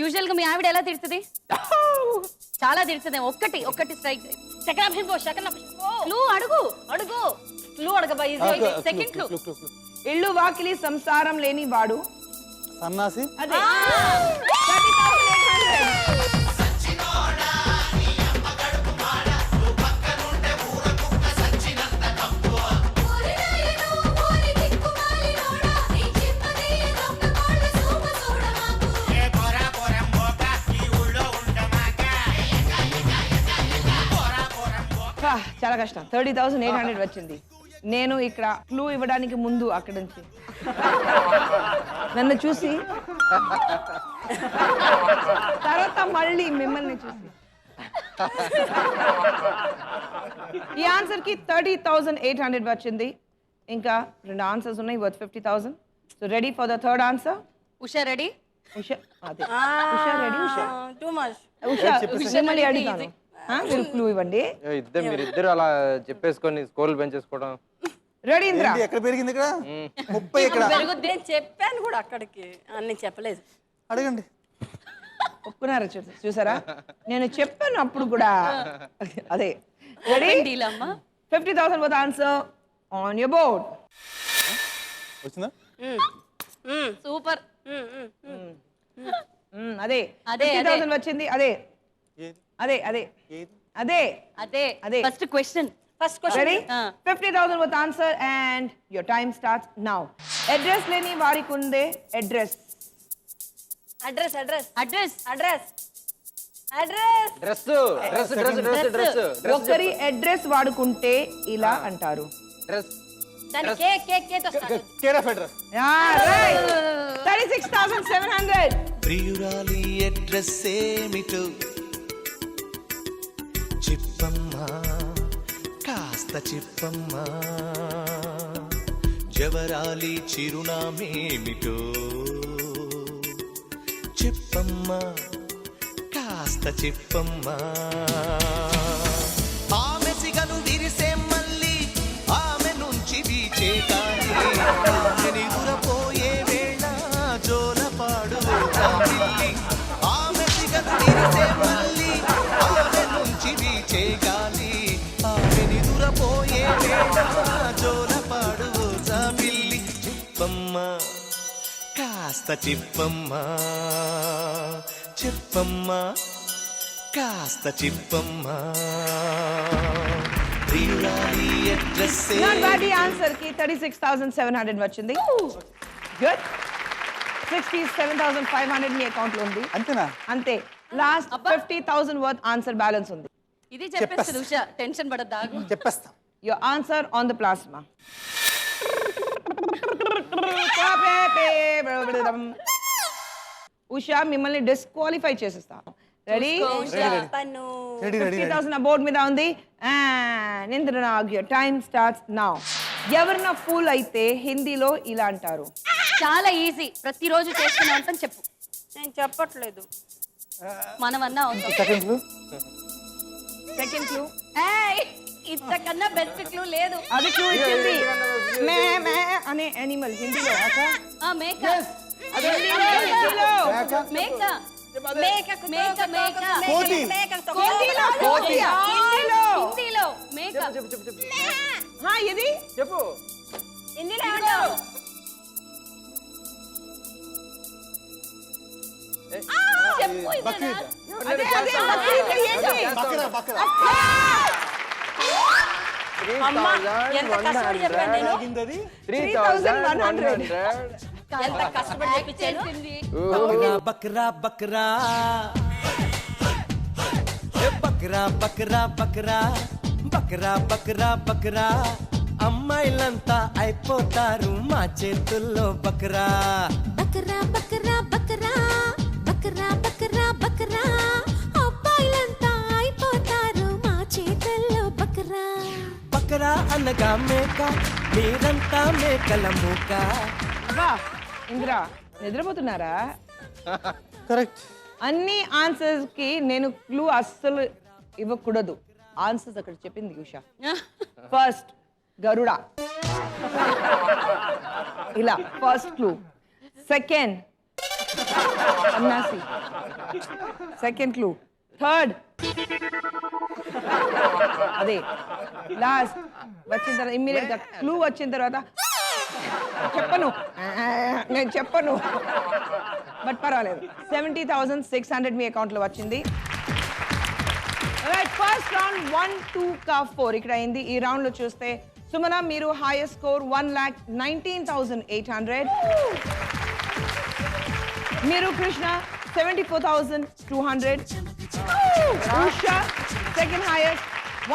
యూజువల్ గా మీ ఆవిడ ఎలా తిడుతుంది? చాలా తిడుతుంది. ఒక్కటి స్ట్రైక్. సెకండ్ ఆప్షన్ పో. క్లూ అడుగు క్లూ అడగబా. Second clue. ఇల్లు వాకిలి సంసారం లేని వాడు. సన్నాసి. అదే 30,800. ఊరినాయను ఊరి దిక్కుమాలినోడా నీ చిమ్మది దొంగ కోళ్ళ సూపు చూడమాకు చాలా కష్టం. 30,800 వచ్చింది. నేను ఇక్కడ క్లూ ఇవ్వడానికి ముందు అక్కడ నుంచి నన్ను చూసి తర్వాత మళ్ళీ మిమ్మల్ని చూసి ఈ ఆన్సర్ కి 30,800 వచ్చింది. ఇంకా 2 ఆన్సర్స్ ఉన్నాయి worth 50,000. So ready for the third answer. Usha ready? Usha అదే Usha ready. Usha too much. Usha మిమ్మల్ని అడుగుతాను. మీరు క్లూ ఇవ్వండి. మీరిద్దరు అలా చెప్పేసుకొని స్కోర్లు పెంచేసుకోవడం. రెడీ ఇంద్ర. ఏంటి, ఎక్కడ పెరిగింది ఇక్కడ 30 ఇక్కడ నేను చెప్పాను కూడా అక్కడికి అన్ని చెప్పలేదు. అడగండి. ఒప్పుకున్నారా? చూసారా నేను చెప్పాను అప్పుడు కూడా. అదే రెడీ. డీలమ్మా. 50,000 worth answer on your board. వచ్చిందా? సూపర్. అదే అదే, 50,000 వచ్చింది. అదే ఏది అదే అదే ఏది అదే అదే. First question. Ready 50,000 worth answer and your time starts now. Address లేని వారికి ఉండే అడ్రస్. అడ్రస్ డ్రెస్ ఒకరి అడ్రస్ వాడుకుంటే ఇలా అంటారు. డ్రెస్ దాని కే తో స్టార్ట్. Care of address. 36,700. ప్రియురాలి అడ్రస్ ఏమిటో చెప్పమ్మా, కాస్త చెప్పమ్మా. జవరాలి చిరునామేమిటో చెప్పమ్మా, కాస్త చెప్పమ్మా. ఆమె సిగను విరిసే మళ్ళీ ఆమె నుంచి వీచే గాలి, ఆమె నిదురపోయే వేళ జోలపాడు పిల్లి. ఆమె సిగను విరిసే మళ్ళీ ఆమె నుంచి వీచే గాలి, ఆమె నిదురపోయే వేళ జోలపాడు పిల్లి. చెప్పమ్మా, కాస్త చెప్పమ్మా, చెప్పమ్మా, కాస్త చెప్పమ్మా. ప్రియురాలి అడ్రస్ నాట్ బ్యాడ్. ఈ ఆన్సర్ కి 36,700 వచ్చింది. గుడ్. 67,500 మీ అకౌంట్ లో ఉంది. అంతేనా? అంతే. లాస్ట్ 50,000 వర్త్ ఆన్సర్ బ్యాలెన్స్ ఉంది. ఇది చెప్పేస్తుంది ఉషా, టెన్షన్ పడద్దు, ఆగు. చెప్పేస్తాం. Your answer on the plasma. Usha మిమ్మల్ని డిస్క్వాలిఫై చేసేస్తా. రెడీ? రెడీ 50,000 బోర్డ్ మీద ఉంది. Time starts now. ఎవరన్నా ఫూల్ అయితే హిందీలో ఇలా అంటారు. చాలా ఈజీ, ప్రతిరోజు చేస్తూనే ఉంటాం. చెప్పు. నేను చెప్పట్లేదు. మనమన్నా అవుతాం. Second clue. Second clue. ఏయ్, ఇంతకన్నా బెస్ట్ క్లూ లేదు. అది క్లూ ఇచ్చింది. మే మే అనే యానిమల్ హిందీలో. ఆ, మేక. హిందీలో. మేక. మేక. మేక. మేక. కోతి. హిందీలో. హిందీలో మేక. ఇది చెప్పు. హిందీలో చెప్పు. బక్రీద్. అదే ఏంటి? అమ్మా, ఎంత కష్టపడి చెప్పాను నేను. ఆగిందది. 3,100. ఎంత కష్టపడి చెప్పించాను. బక్రా బక్రా బక్రా బక్రా బక్రా బక్రా బక్రా బక్రా అమ్మాయిలంతా అయిపోతారు మా చేతుల్లో బక్రా. బకరా బకరా బకరా బకరా బకరా బకరా అబ్బాయిలంతా అయిపోతారు మా చేతుల్లో బకరా. బక్రా అనగా మేక, మీరంతా మేకల మూక. ఇందిరా నిద్రపోతున్నారా? కరెక్ట్. అన్ని ఆన్సర్స్ కి నేను క్లూ అస్సలు ఇవ్వకూడదు. ఆన్సర్స్ అక్కడ చెప్పింది ఉషా. ఫస్ట్ గరుడ, ఇలా ఫస్ట్ క్లూ. సెకండ్ సన్నాసి, సెకండ్ క్లూ. థర్డ్ అదే లాస్ట్ వచ్చిన తర్వాత ఇమ్మీడియట్ గా క్లూ వచ్చిన తర్వాత చెప్పను, నేను చెప్పను. బట్ పర్వాలేదు. 70,600 మీ అకౌంట్ లో వచ్చింది. ఫస్ట్ రౌండ్ 1, 2, 4 ఇక్కడ అయింది. ఈ రౌండ్ లో చూస్తే సుమన మీరు హైయెస్ట్ స్కోర్ 1,19,800. మీరు కృష్ణ 74,200. Usha second highest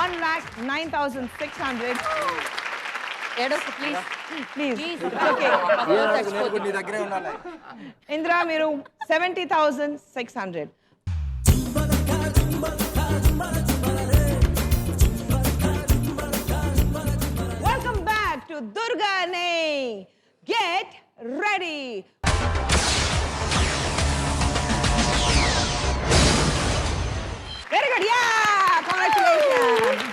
1,09,600. ఏడోకు ప్లీజ్. Please okay. నీ దగ్గరే ఉండాలి. ఇంద్ర మీరు 70,600. వెల్కమ్ బ్యాక్ టు దుర్గానే. Get ready. Very good. Yeah, congratulations.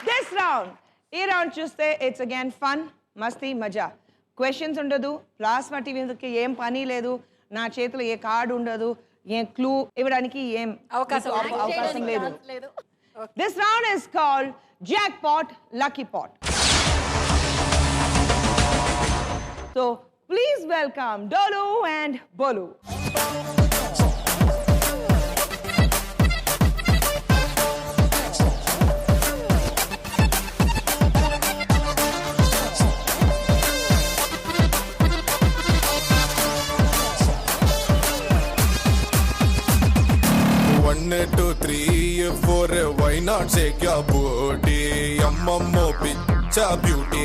This round, ఈ రౌండ్ చూస్తే ఇట్స్ అగైన్ ఫన్, మస్తీ, మజా. క్వశ్చన్స్ ఉండదు, ప్లాస్మా టీవీకి ఏం పని లేదు, నా చేతిలో ఏ కార్డు ఉండదు, ఏ క్లూ ఇవ్వడానికి ఏం అవకాశం లేదు. This round is called jackpot, lucky pot. So please welcome Dolu and Bolu. Why not shake your booty? Ammammo picture beauty.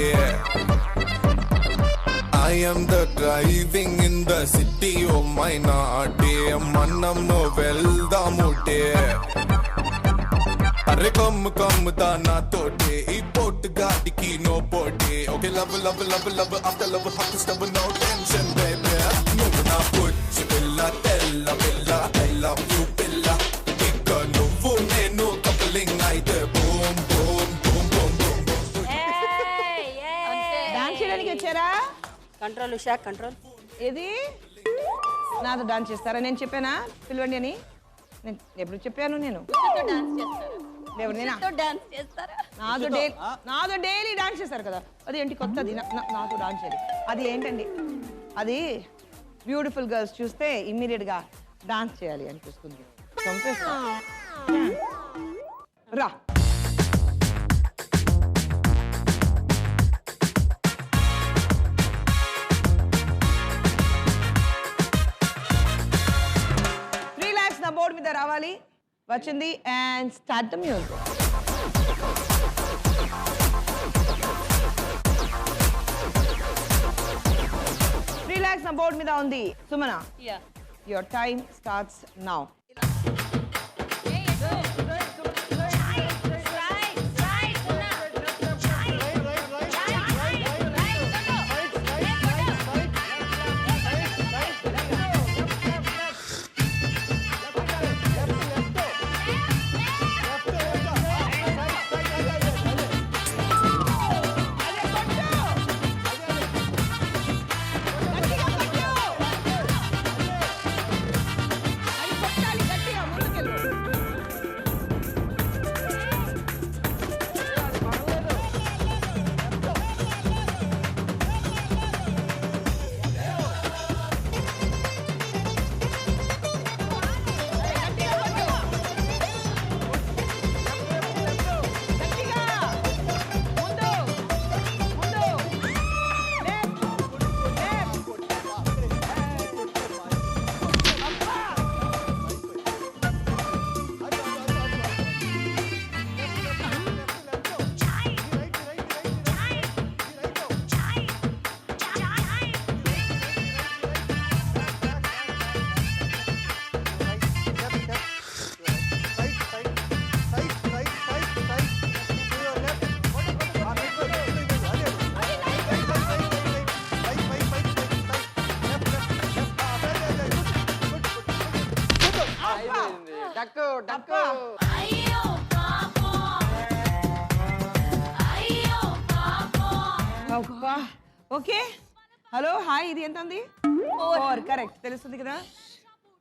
I am the driving in the city of my naughty. Mannam no velda mute. Arre come da na tote. E port gaadi ki no pote. Okay, love after love, hot stuff, no tension, baby. No na put billa, tella billa, I love you billa. Ikka nuvu nenu coupling aithe boom boom boom boom boom boom. Dance చేయడానికి వచ్చారా? Control Usha, control. ఇది నాతో dance చేస్తారా? నేను చెప్పానా పిలవండి అని? నేను ఎప్పుడు చెప్పాను? నేను డాన్స్ చేస్తారా? నాతో డైలీ డాన్స్ చేస్తారు కదా, అది ఏంటి కొత్తది? నాతో డాన్స్ చేయాలి, అది ఏంటండి? అది బ్యూటిఫుల్ గర్ల్స్ చూస్తే ఇమ్మీడియట్ గా డాన్స్ చేయాలి అనిపిస్తుంది. చంపేస్తా. రా. రావాలి. వచ్చింది and start the music. Relax నా బోర్డ్ మీద ఉంది. Sumana, yeah your time starts now. Duck duck. Okay, hello hi. ఇది ఎంత ఉంది? 4. కరెక్ట్, తెలుస్తుంది కదా.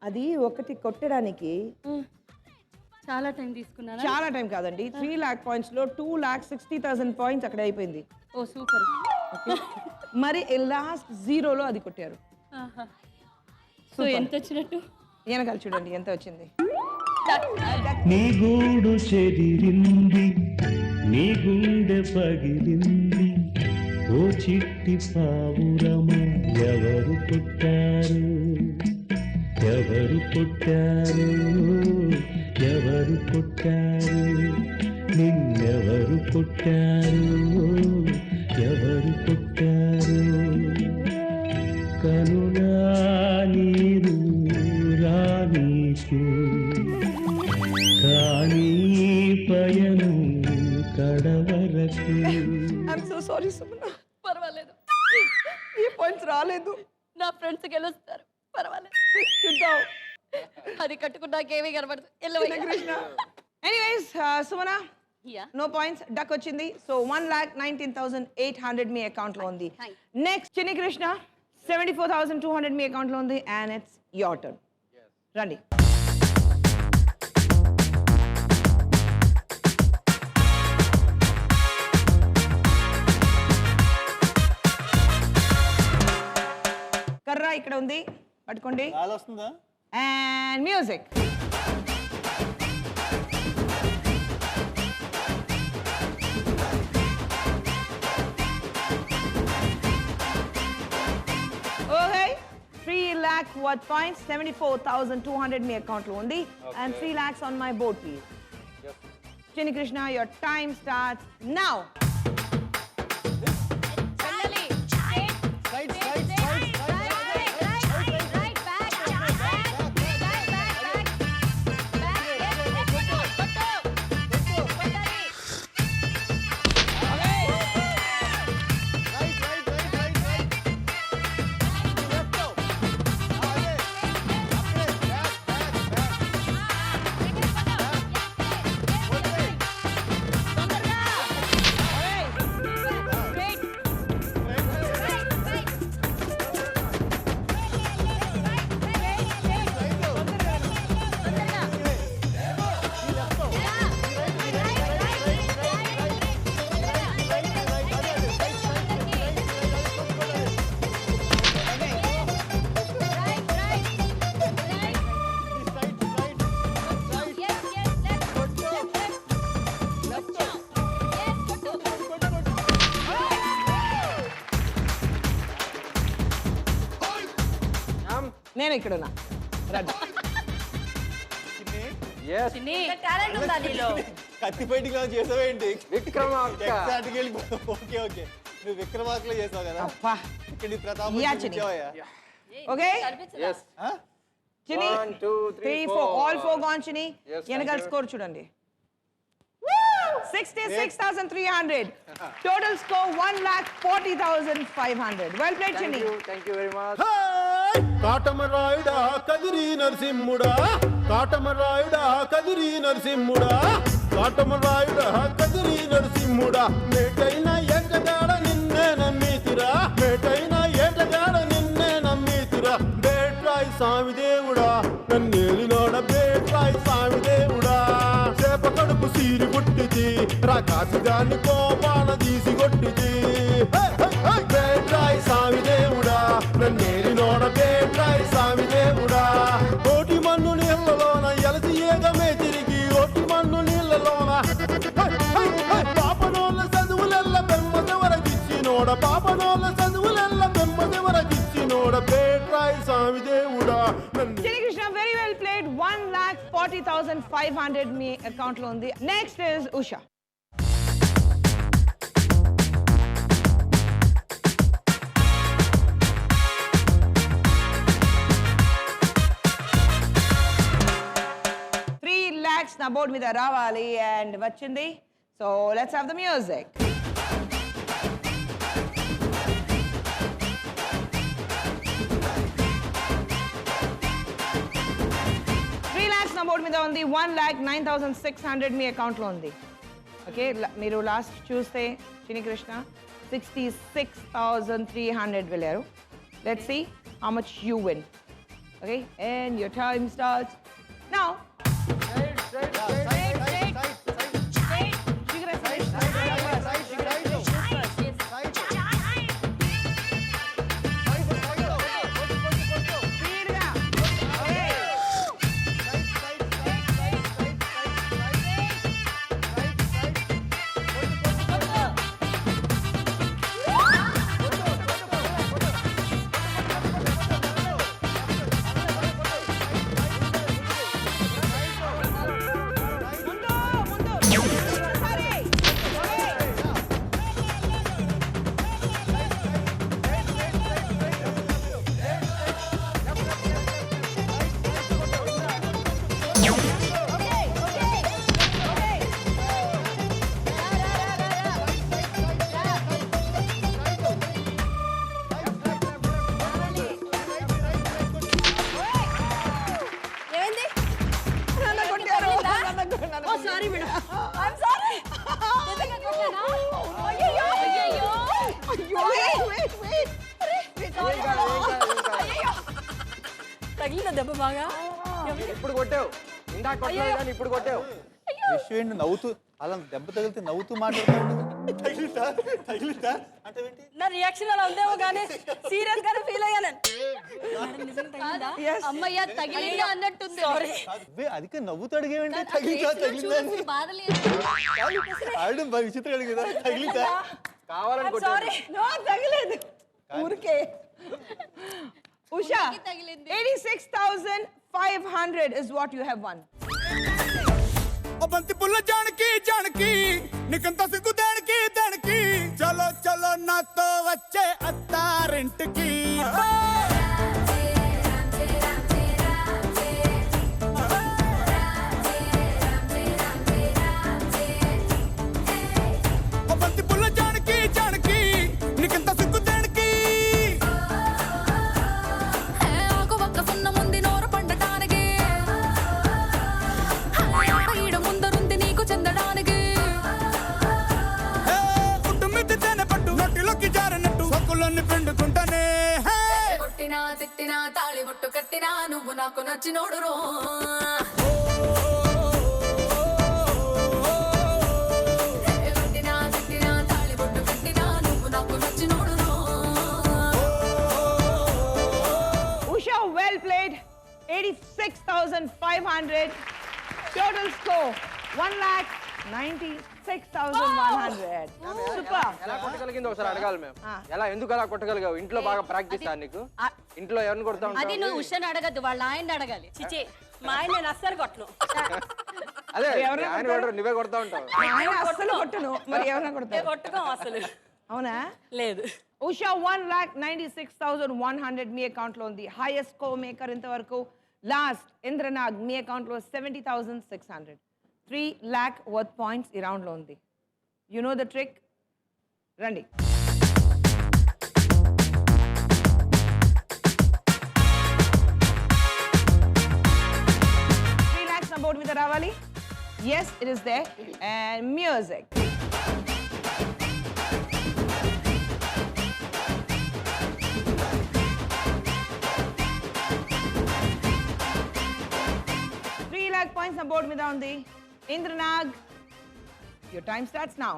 అది ఒకటి కొట్టడానికి చాలా టైం తీసుకున్నాను. చాలా టైం కాదండి. 3 lakh points లో 2,60,000 points అక్కడ అయిపోయింది. ఓ సూపర్. మరి లాస్ట్ 0లో అది కొట్టారు. సో ఎంత వచ్చినట్టు? వెనకాల చూడండి ఎంత వచ్చింది. నీ గూడు చెదిరింది, నీ గుండె పగిలింది, ఓ చిట్టి పావురమ ఎవరు పుట్టారు, ఎవరు పుట్టారు, ఎవరు పుట్టారు, నిన్నెవరు పుట్టారు, ఎవరు పుట్టారు, కనులా నీరు రానీకు కానీ పయనం కడవరకు. I'm so sorry Sumana. పర్వాలేదు, ఈ పాయింట్స్ రాలేదు. నా ఫ్రెండ్స్ గెలుస్తారు, పర్వాలేదు. చూద్దాం. అది కట్టుకున్నాకేమీ కనబడదు. Krishna. Anyways Sumana, ya no points. Duck వచ్చింది. సో 1,19,800 మీ అకౌంట్ లో ఉంది. నెక్స్ట్ చిన్ని కృష్ణ, 74,200 మీ అకౌంట్ లో ఉంది. And it's your turn. రండి. కర్ర ఇక్కడ ఉంది, పట్టుకోండి. వస్తుందా? And music. Okay, 3 lakh worth points, 74,200 me account లో ఉంది. And 3 lakhs on my board, please. Chinni Krishna, your time starts now. నేను ఇక్కడ ఉన్నా. రండి. చిన్ని టాలెంట్ ఉందా నీలో? కత్తి ఫైటింగ్ చేసావేంటి? విక్రమార్క. ఎగ్జాక్ట్గా వెళ్ళిపో. ఓకే ఓకే నువ్వు విక్రమార్కలో చేసావు కదా. అబ్బా. ఇక్కడ నీ ప్రతాపం యా, చిన్ని. చూపించావయ్యా. ఓకే కనిపించదా? Yes Chini 1 2 3 3 4 all 4 gone Chini Yes, వెనకాల thank you. స్కోర్ చూడండి 66,300 total score 1,40,500 well played Chini thank you very much. కాటమరాయుడా కదిరి నరసింహుడా కాటమరాయుడా కదిరి నరసింహుడా కాటమరాయుడా కదిరి నరసింహుడా మేటైన ఎంటగాడ నిన్నే నమ్మితిరా మేటైన ఎంటగాడ నిన్నే నమ్మితిరా బేట్రాయి స్వామి దేవుడా నన్నేలినోడ బేట్రాయి స్వామి దేవుడా చేప కడుపు సీరి కొట్టిది రాకాసిదాన్ని కోపాన తీసి కొట్టిది బేట్రాయి స్వామి దేవుడా నన్నేలినోడ బేట్రాయి స్వామి దేవుడా కోటి మన్ను నీళ్ళలోన ఎలసి ఏగమే తిరిగి ఓటి మన్ను నీళ్ళలోన పాపనోళ్ళ చదువులెల్ల బెమ్మదెవరకిచ్చినోడ పాపనోళ్ళ చదువులెల్ల బెమ్మదెవరకిచ్చినోడ బేట్రాయి స్వామి దేవుడా చిని కృష్ణ వెరీ వెల్ ప్లేడ్ 1,40,500 మీ అకౌంట్ లో ఉంది నెక్స్ట్ ఇస్ ఉషా lakhs నా బోర్డు మీద రావాలి అండ్ వచ్చింది so let's have the music నా బోర్డు మీద ఉంది 1,09,600 మీ అకౌంట్ లో ఉంది ఓకే మీరు లాస్ట్ చూస్తే చిని కృష్ణ 66,300 వెళ్ళారు let's see how much you win okay and your time starts now sorry madam I'm sorry తగిలిన దెబ్బ బాగా ఇప్పుడు కొట్టావు ఇందాక కొట్టలేదు కానీ ఇప్పుడు కొట్టావు విషయం ఏంటి నవ్వుతూ అలా దెబ్బ తగిలితే నవ్వుతూ మాట్లాడుతాడు తగిలితా అంటే ఏంటి నా రియాక్షన్ అలా ఉందేమో కానీ సీరియస్ గానే ఫీల్ అయ్యాను అమ్మయ్య తగిలింది అన్నట్టుంది సారీ అదికే నవ్వుతూ అడిగేవండి తగిలితా తగిలితా ఆడడం బాగా విచిత్రం అడిగేదా తగిలితా కావాలని కొట్టాడు నో తగిలేదు ఊరికే Usha 86,500 is what you have won ओ बंती पुल्ला जानकी निकंता सिंगु देणकी चलो चलो ना तो वच्चे अत्तारिंटकी ओ बंती पुल्ला जानकी निकंता सिंगु देणकी ఆకు వక్క సున్న ముంది నోరు పండటానికి ఈడ ముందరుంది నీకు చెందడానికి పట్టు నొట్టిలోకి జారినట్టు సొక్కులన్నీ పిండుకుంటానే కొట్టినా తిట్టినా తాళి బొట్టు కట్టినా నువ్వు నాకు నచ్చినోడు రో కొట్టినా తిట్టినా తాళి బొట్టు కట్టినా నువ్వు నాకు నచ్చినోడు రో Usha, well played. 86,500. Total score 1,96,100. Super. ఎలా కొట్టగలిగిందో ఒకసారి అడగాలి మేము ఆ. ఎలా ఎందుకు అలా కొట్టగలిగావు ఇంట్లో బాగా ప్రాక్టీస్ నీకు ఇంట్లో ఎవరిని కొడతా అది ఉంటావు నువ్వు ఉషను అడగద్దు వాళ్ళ ఆయన అడగాలి చిచి మా ఆయన నేను అస్సలు కొట్టను. అదే ఆయన కొడరు, నువ్వే కొడతా ఉంటావు. ఆయన అస్సలు కొట్టను, మరి ఎవరైనా నేను కొడతారు? కొట్టుకోం అసలు. అవునా? లేదు. ఉషా 1,96,100 మీ అకౌంట్ లో ఉంది. హైయెస్ట్ స్కోర్ మేకర్ ఇంతవరకు లాస్ట్ ఇంద్రనాగ్ మీ అకౌంట్ లో 70,600. 3 lakh వర్త్ పాయింట్స్ ఈ రౌండ్ లో ఉంది. You know the trick. రండి. 3 lakhs నా బోర్డు మీద రావాలి. Yes, it is there. And music. Points నా బోర్డు మీద ఉంది. Indranag, your time starts now.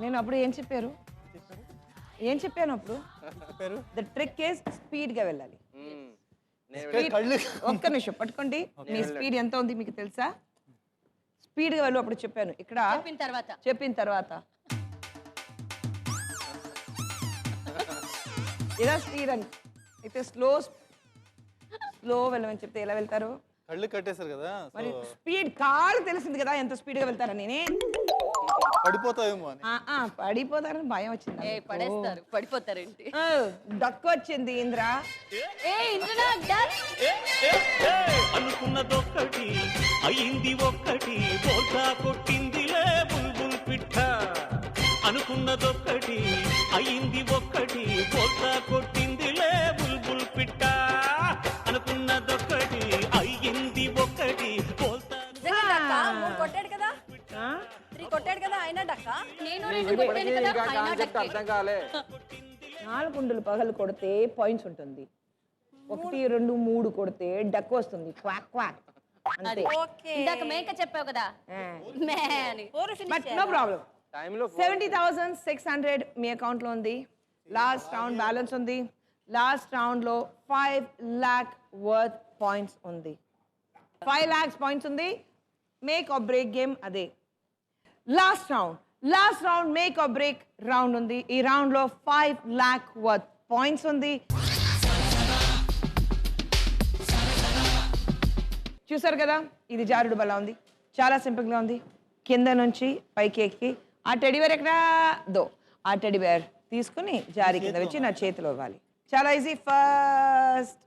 నేను అప్పుడు ఏం చెప్పారు? ఏం చెప్పాను అప్పుడు? ద ట్రిక్ ఇస్ స్పీడ్ గా వెళ్ళాలి. ఒక్క నిమిషం పట్టుకోండి. మీ స్పీడ్ ఎంత ఉంది మీకు తెలుసా? స్పీడ్ గా వెళ్ళు అప్పుడు చెప్పాను. ఇక్కడ చెప్పిన తర్వాత ఇలా స్పీడ్ అని అయితే స్లో వెళ్ళమని చెప్తే ఎలా వెళ్తారు? కళ్ళు కట్టేశారు కదా, మరి స్పీడ్ కాళ్ళు తెలిసింది కదా ఎంత స్పీడ్ గా వెళ్తారా? నేనే పడిపోతావేమో అని. పడిపోతారని భయం వచ్చింది. పడేస్తారు, పడిపోతారేంటి? డక్కు వచ్చింది ఇంద్ర. అనుకున్నదొక్కటి అయింది ఒక్కటి, బోల్తా కొట్టిందిలే బుల్బుల్ పిట్ట. అనుకున్నదొక్కటి అయింది ఒక్కటి, బోల్తా కొట్టిందిలే బుల్బుల్ పిట్ట. అనుకున్నదొక్కటి అయ్యింది ఒక్కటి, బోల్తా. కొట్టాడు కదా, 3 కొట్టాడు కదా, అయినా డక్క. నేను అర్థం కాలే. 4 కుండలు పగలు కొడితే పాయింట్స్ ఉంటుంది. 1, 2, 3 కొడితే డక్ వస్తుంది. క్వాక్ క్వాక్ అంతే. ఇందాక మేక చెప్పావు కదా, బట్ నో ప్రాబ్లం. 70,600 మీ అకౌంట్ లో ఉంది. లాస్ట్ రౌండ్ బ్యాలెన్స్ ఉంది. లాస్ట్ రౌండ్ లో 5 lakh వర్త్ పాయింట్స్ ఉంది. 5 lakhs పాయింట్స్ ఉంది. మేక్ ఆర్ బ్రేక్ గేమ్ అదే. Last round make or break round ఉంది. ఈ రౌండ్ లో 5 lakh వర్త్ పాయింట్స్ ఉంది. చూసారు కదా, ఇది జారుడు బల్ల ఉంది. చాలా సింపుల్ గా ఉంది. కింద నుంచి పైకి ఎక్కి ఆ టెడీబేర్ ఎక్కడా ఆ టెడీబేర్ తీసుకుని జారి కింద వచ్చి నా చేతిలో ఇవ్వాలి. చాలా easy. First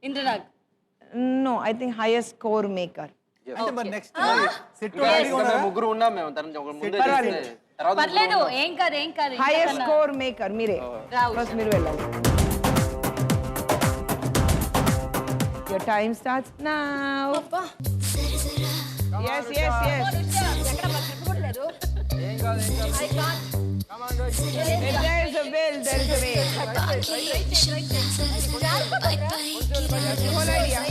Indranag. No, I think highest score maker. అంటే మరి నెక్స్ట్ సెట్ ముగ్గురు ఉన్నాం మేము. పర్లేదు, ఏం కాదు. హైయెస్ట్ స్కోర్ మేకర్ మీరే. ఫస్ట్ మీరు వెళ్ళాలి. Your time starts now. Yes. ఎక్కడ పట్టుకోవట్లేదు. There is a will. Whole idea.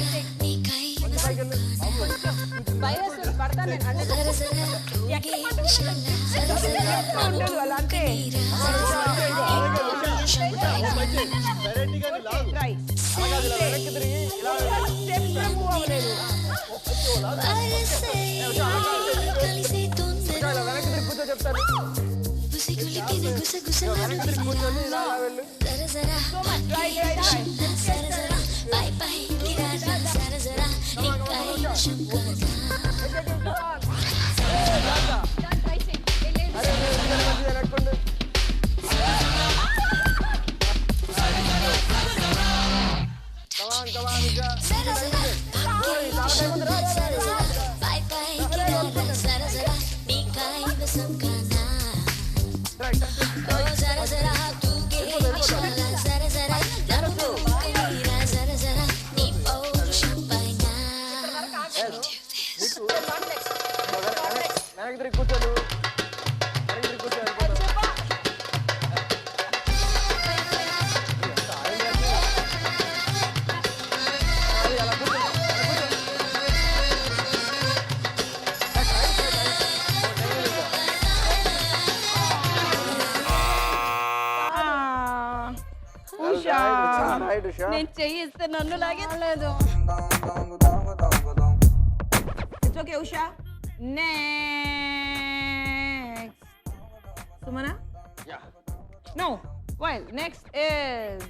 పడతాను అంటే కలిసి తొందర వెనక్కి తిరిగి కూర్చో చెప్తాను. గుసిగులిపిన గుసగుసలాడు వినరా జరజరా సరజరా పై పైకి రారా సరజరా నీకై శంకరా అరే మంచిగా కట్టుకోండి. Come on, Vijay. సరజరా సరజరా పై పైకి రారా సరజరా నీకై శంకరా ఓ సరజరా తూగే విశాల సరజరా నన్ను కనిరా సరజరా నీ పౌరుషం పైన వెనక్కి తిరిగి కూర్చోను. వెనక్కి తిరిగి కూర్చో. ఉషా రైట్ ఉషా. నేను చెయ్యి ఇస్తే నన్ను లాగేలేదు. It's okay Usha next Sumana Yeah. No well next is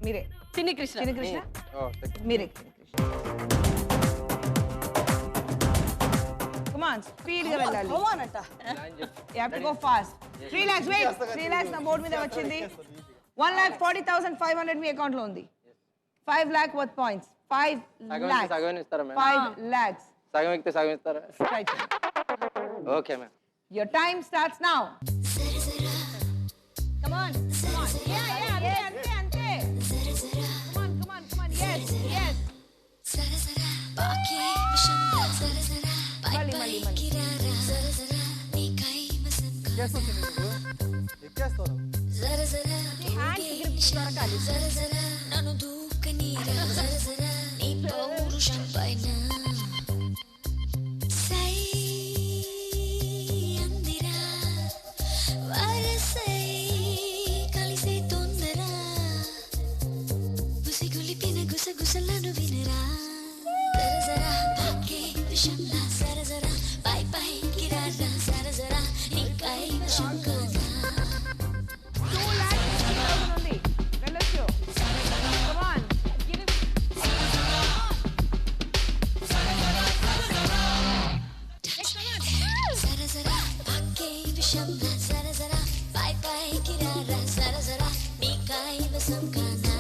మీరే Chinni Krishna. Chinni Krishna Oh, thank you. మీరే చిన్ని కృష్ణ కమాన్ స్పీడ్ గా వెళ్ళాలి Line చెప్పు. You have to go fast 3 lakhs wait 3 lakhs నా బోర్డు మీద వచ్చింది 1,40,500 మీ అకౌంట్ లో ఉంది 5 lakh worth points 5 lakhs సగం ఇస్తారా మ్యామ్? 5 lakhs సగం ఎక్కితే సగం ఇస్తారా? right okay ma'am. your time starts now Come on. అంతే come on yes సరజరా బాకే విషంలా సరజరా పై మళ్ళీ. పైకి రారా సరజరా నీకై శంకరా ఎక్కేస్తారు జరజరా జరజరా నన్ను దూకనీరా జరజరా నీ పౌరుషం పైన సై అందిరా వరసై కలిసి తొందర గుసిగులిపిన గుసగుసలను వినరా జరజరా బాకే విషంలా సరజరా పై పైకి రారా సరజరా నీకై శంకరా 2,50,000 ఉంది వెళ్ళొచ్చు come on సరజరా బాకే విషంలా సరజరా పై పైకి రారా సరజరా నీకై శంకరా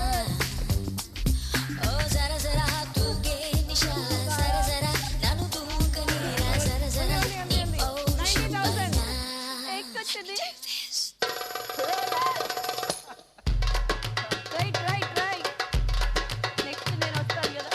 ఓ సరజరా తూగే నిశాల సరజరా నన్ను దూకనీరా సరజరా నీ పౌరుషం పైన ఎక్కొచ్చింది. రైట్ నెక్స్ట్ నేను వస్తాను కదా.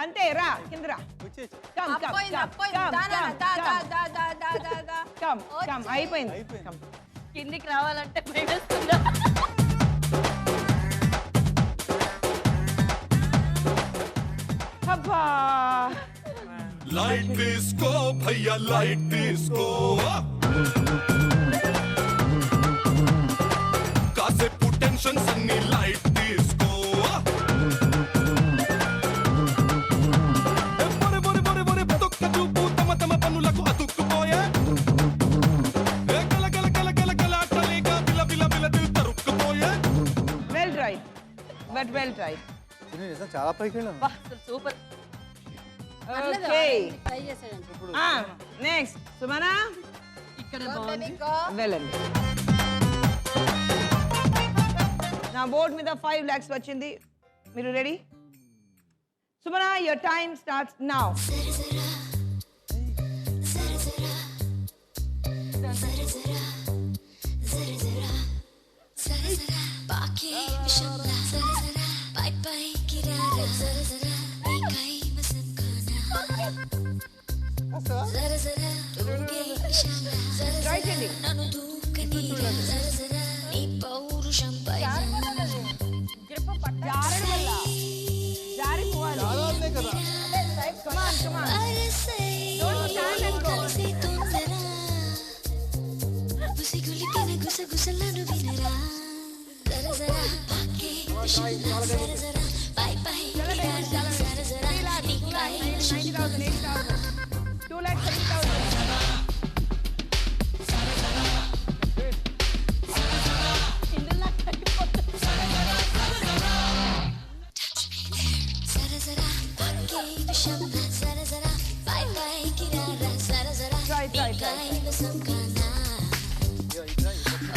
అంతే రా కింద రా కమ్ అయిపోయింది Come. కిందికి రావాలంటే భయమేస్తుందా? అబ్బా లైట్ తీసుకో భయ్యా లైట్ తీసుకో కాసేపు టెన్షన్స్ అన్ని లైట్ తీసుకో బొరి బొరి బొరి బొరి బతుక్క చూపు తమ తమ పనులకు అతుక్కుపోయే గల గల గల గల గల అట్టలేక బిల బిల బిల దిల్ తరుక్కుపోయే well try but well try నేను నిజం చాలా పైకి వెళ్ళాను వా, అసలు సూపర్. ఓకే ట్రై చేసాడండి. నెక్స్ట్ సుమనా ఇక్కడ బాగుంది. వెళ్ళండి నా బోర్డు మీద 5 lakhs వచ్చింది మీరు ready Sumana your time starts now సరజరా సరజరా సరజరా సరజరా సరజరా బాకే విషంలా సరజరా పై పైకి రారా సరజరా నీకై శంకరా సరజరా తూగే విషంలా ట్రై సరజరా చేయండి నన్ను దూకనీరా సరజరా నీ పౌరుషం పైన జారడం వల్ల జారిపోవాలి చాలా ఉన్నాయి కదా సిగులికిన గుసగుసలను వినరా జర జర పాకే విషంలా జర జర బై బై కిరారా జర జర నీకై 90,000, 80,000, 2,30,000. జర జర పాకే విషంలా జర జర బై బై కిరారా జర జర నీకై విసంకానా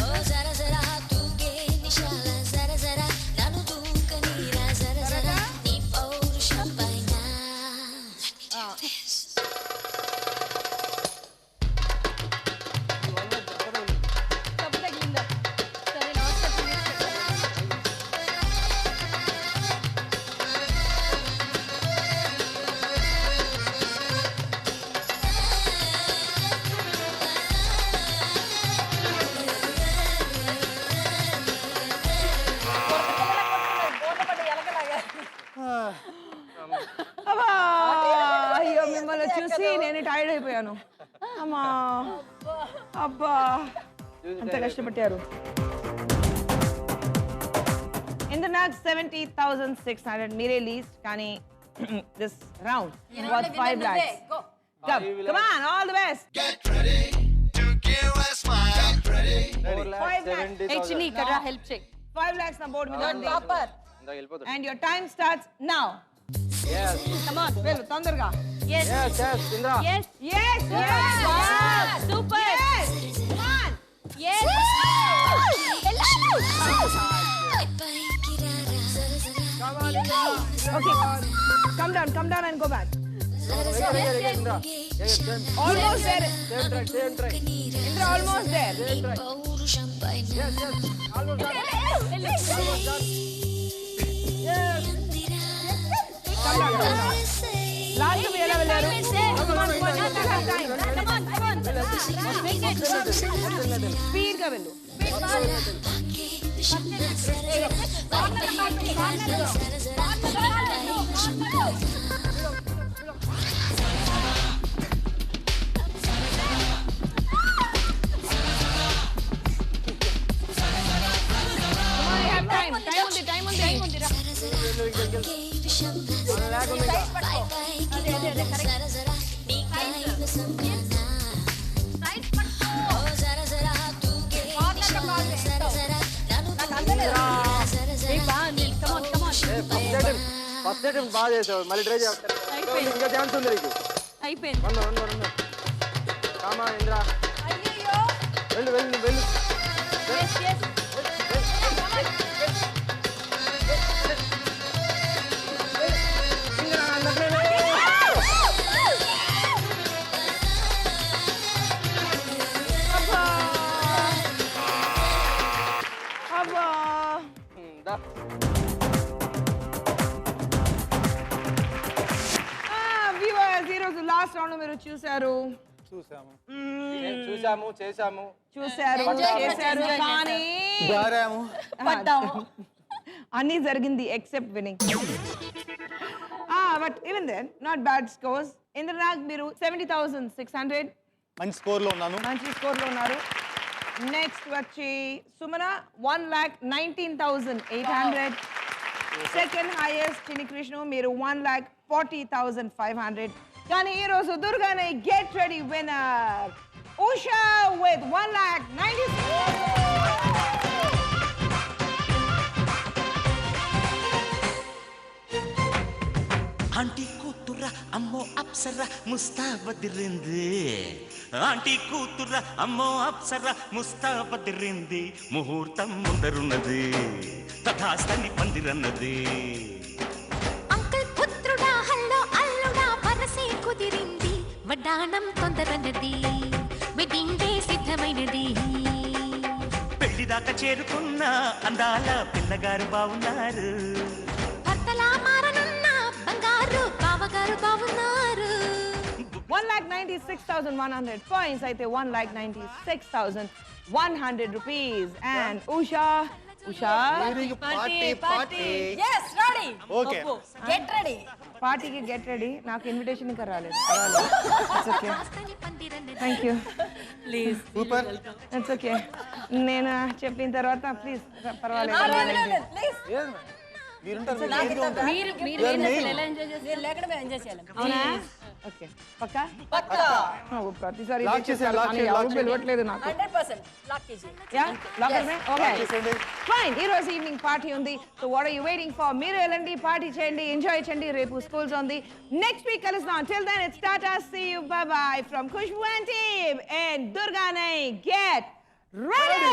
ఓ జర జర తూగే నిశాల జర జర నన్ను దూకనీరా జర జర నీ పౌరుషం పైన తప్పు తగిలిందా? సరే లాస్ట్ అబ్బా! అయ్యో మిమ్మల్ని చూసి నేను టైర్డ్ అయిపోయాను. అమ్మా అబ్బా అంత కష్టపట్టారు. ఇంద్రనాథ్ 70,600 మీరే లీస్ట్ కానీ this round was 5 lakhs. Come on, all the best. హెచ్ని ఇక్కడ హెల్ప్ చేయి. 5 lakhs నా బోర్డు మీద ఉంది. ఇందాక వెళ్ళిపోతాడు. And your time starts now. Come on. వెళ్ళు తొందరగా. Yes. Indra Yes. Yes, yes. Wow. Super. Yes. Come on. Yes. Okay. Come down and go back. Indra Almost there. Same try Indra, almost there. పౌరుషం పైన Last time ఎలా వెళ్ళారు? Speed గా వెళ్ళు. Time ఉంది. First attempt బాగా చేసావు మళ్ళీ ట్రై చేయాలి ఇంకా ఛాన్స్ ఉంది నీకు అయిపోయింది. రెండు కామా ఇంద్రా వెళ్ళు Yes, yes. అబ్బా దా వ్యూవర్స్ ఈరోజు లాస్ట్ రౌండ్ మీరు చూశారు చూసాము చేశారు కానీ జారాము అన్నీ జరిగింది except winning. But even then not bad scores. Indranath మీరు 70,600 మంచి స్కోర్ లో ఉన్నాను. మంచి స్కోర్ లో ఉన్నారు. నెక్స్ట్ వచ్చి సుమన 1,19,800. సెకండ్ హైయెస్ట్ చిన్ని కృష్ణ మీరు 1,40,500. కానీ ఈ రోజు దుర్గానే get ready winner Usha with 1,96,000. Aunty కూతుర అమ్మో అప్సర ముస్తాబదిరింది ఆంటీ కూతుర అమ్మో అప్సర ముస్తాబదిరింది ముహూర్తం ముందరున్నది తథాస్తని పందిరన్నది అంకుల్ పుత్రుడా హల్లో అల్లుడా వరసే కుదిరింది వడ్డాణం తొందరన్నది వెడ్డింగ్ డే సిద్ధమైనది పెళ్లిదాకా చేరుకున్న అందాల పిల్లగారు బావున్నారు భర్తలా మారనున్న బంగారు బావగారు బావున్నారు 1,96,100 points అయితే 1,96,100 rupees. And Usha Yes, ready. Okay Get ready. పార్టీకి గెట్ రెడీ. నాకు ఇన్విటేషన్ ఇంకా రాలేదు. It's okay. ఆస్తని పందిరన్నది Thank you. Please super it's okay నేను చెప్పిన తర్వాత ప్లీజ్ పర్వాలేదు మీరుంటారు మీరు మీరు ఏం చేస్తారు? ఎలా ఎంజాయ్ చేస్తారు? లేకుండా ఎంజాయ్ చేయాలి. అవునా ఓకే పక్కా ప్రతిసారి Lock చేసేయండి, lock చేయండి, lock చేయండి. పిలవట్లేదు నాకు 100% లాక్ చేసి. ఓకే ఫైన్ ఈ రోజు ఈవినింగ్ పార్టీ ఉంది so what are you waiting for మీరు వెళ్ళండి పార్టీ చేయండి ఎంజాయ్ చేయండి రేపు స్కూల్స్ ఉంది నెక్స్ట్ వీక్ కలుస్తాం till then it's tata see you bye bye from Khushbu and team and Durga నై గెట్ రెడీ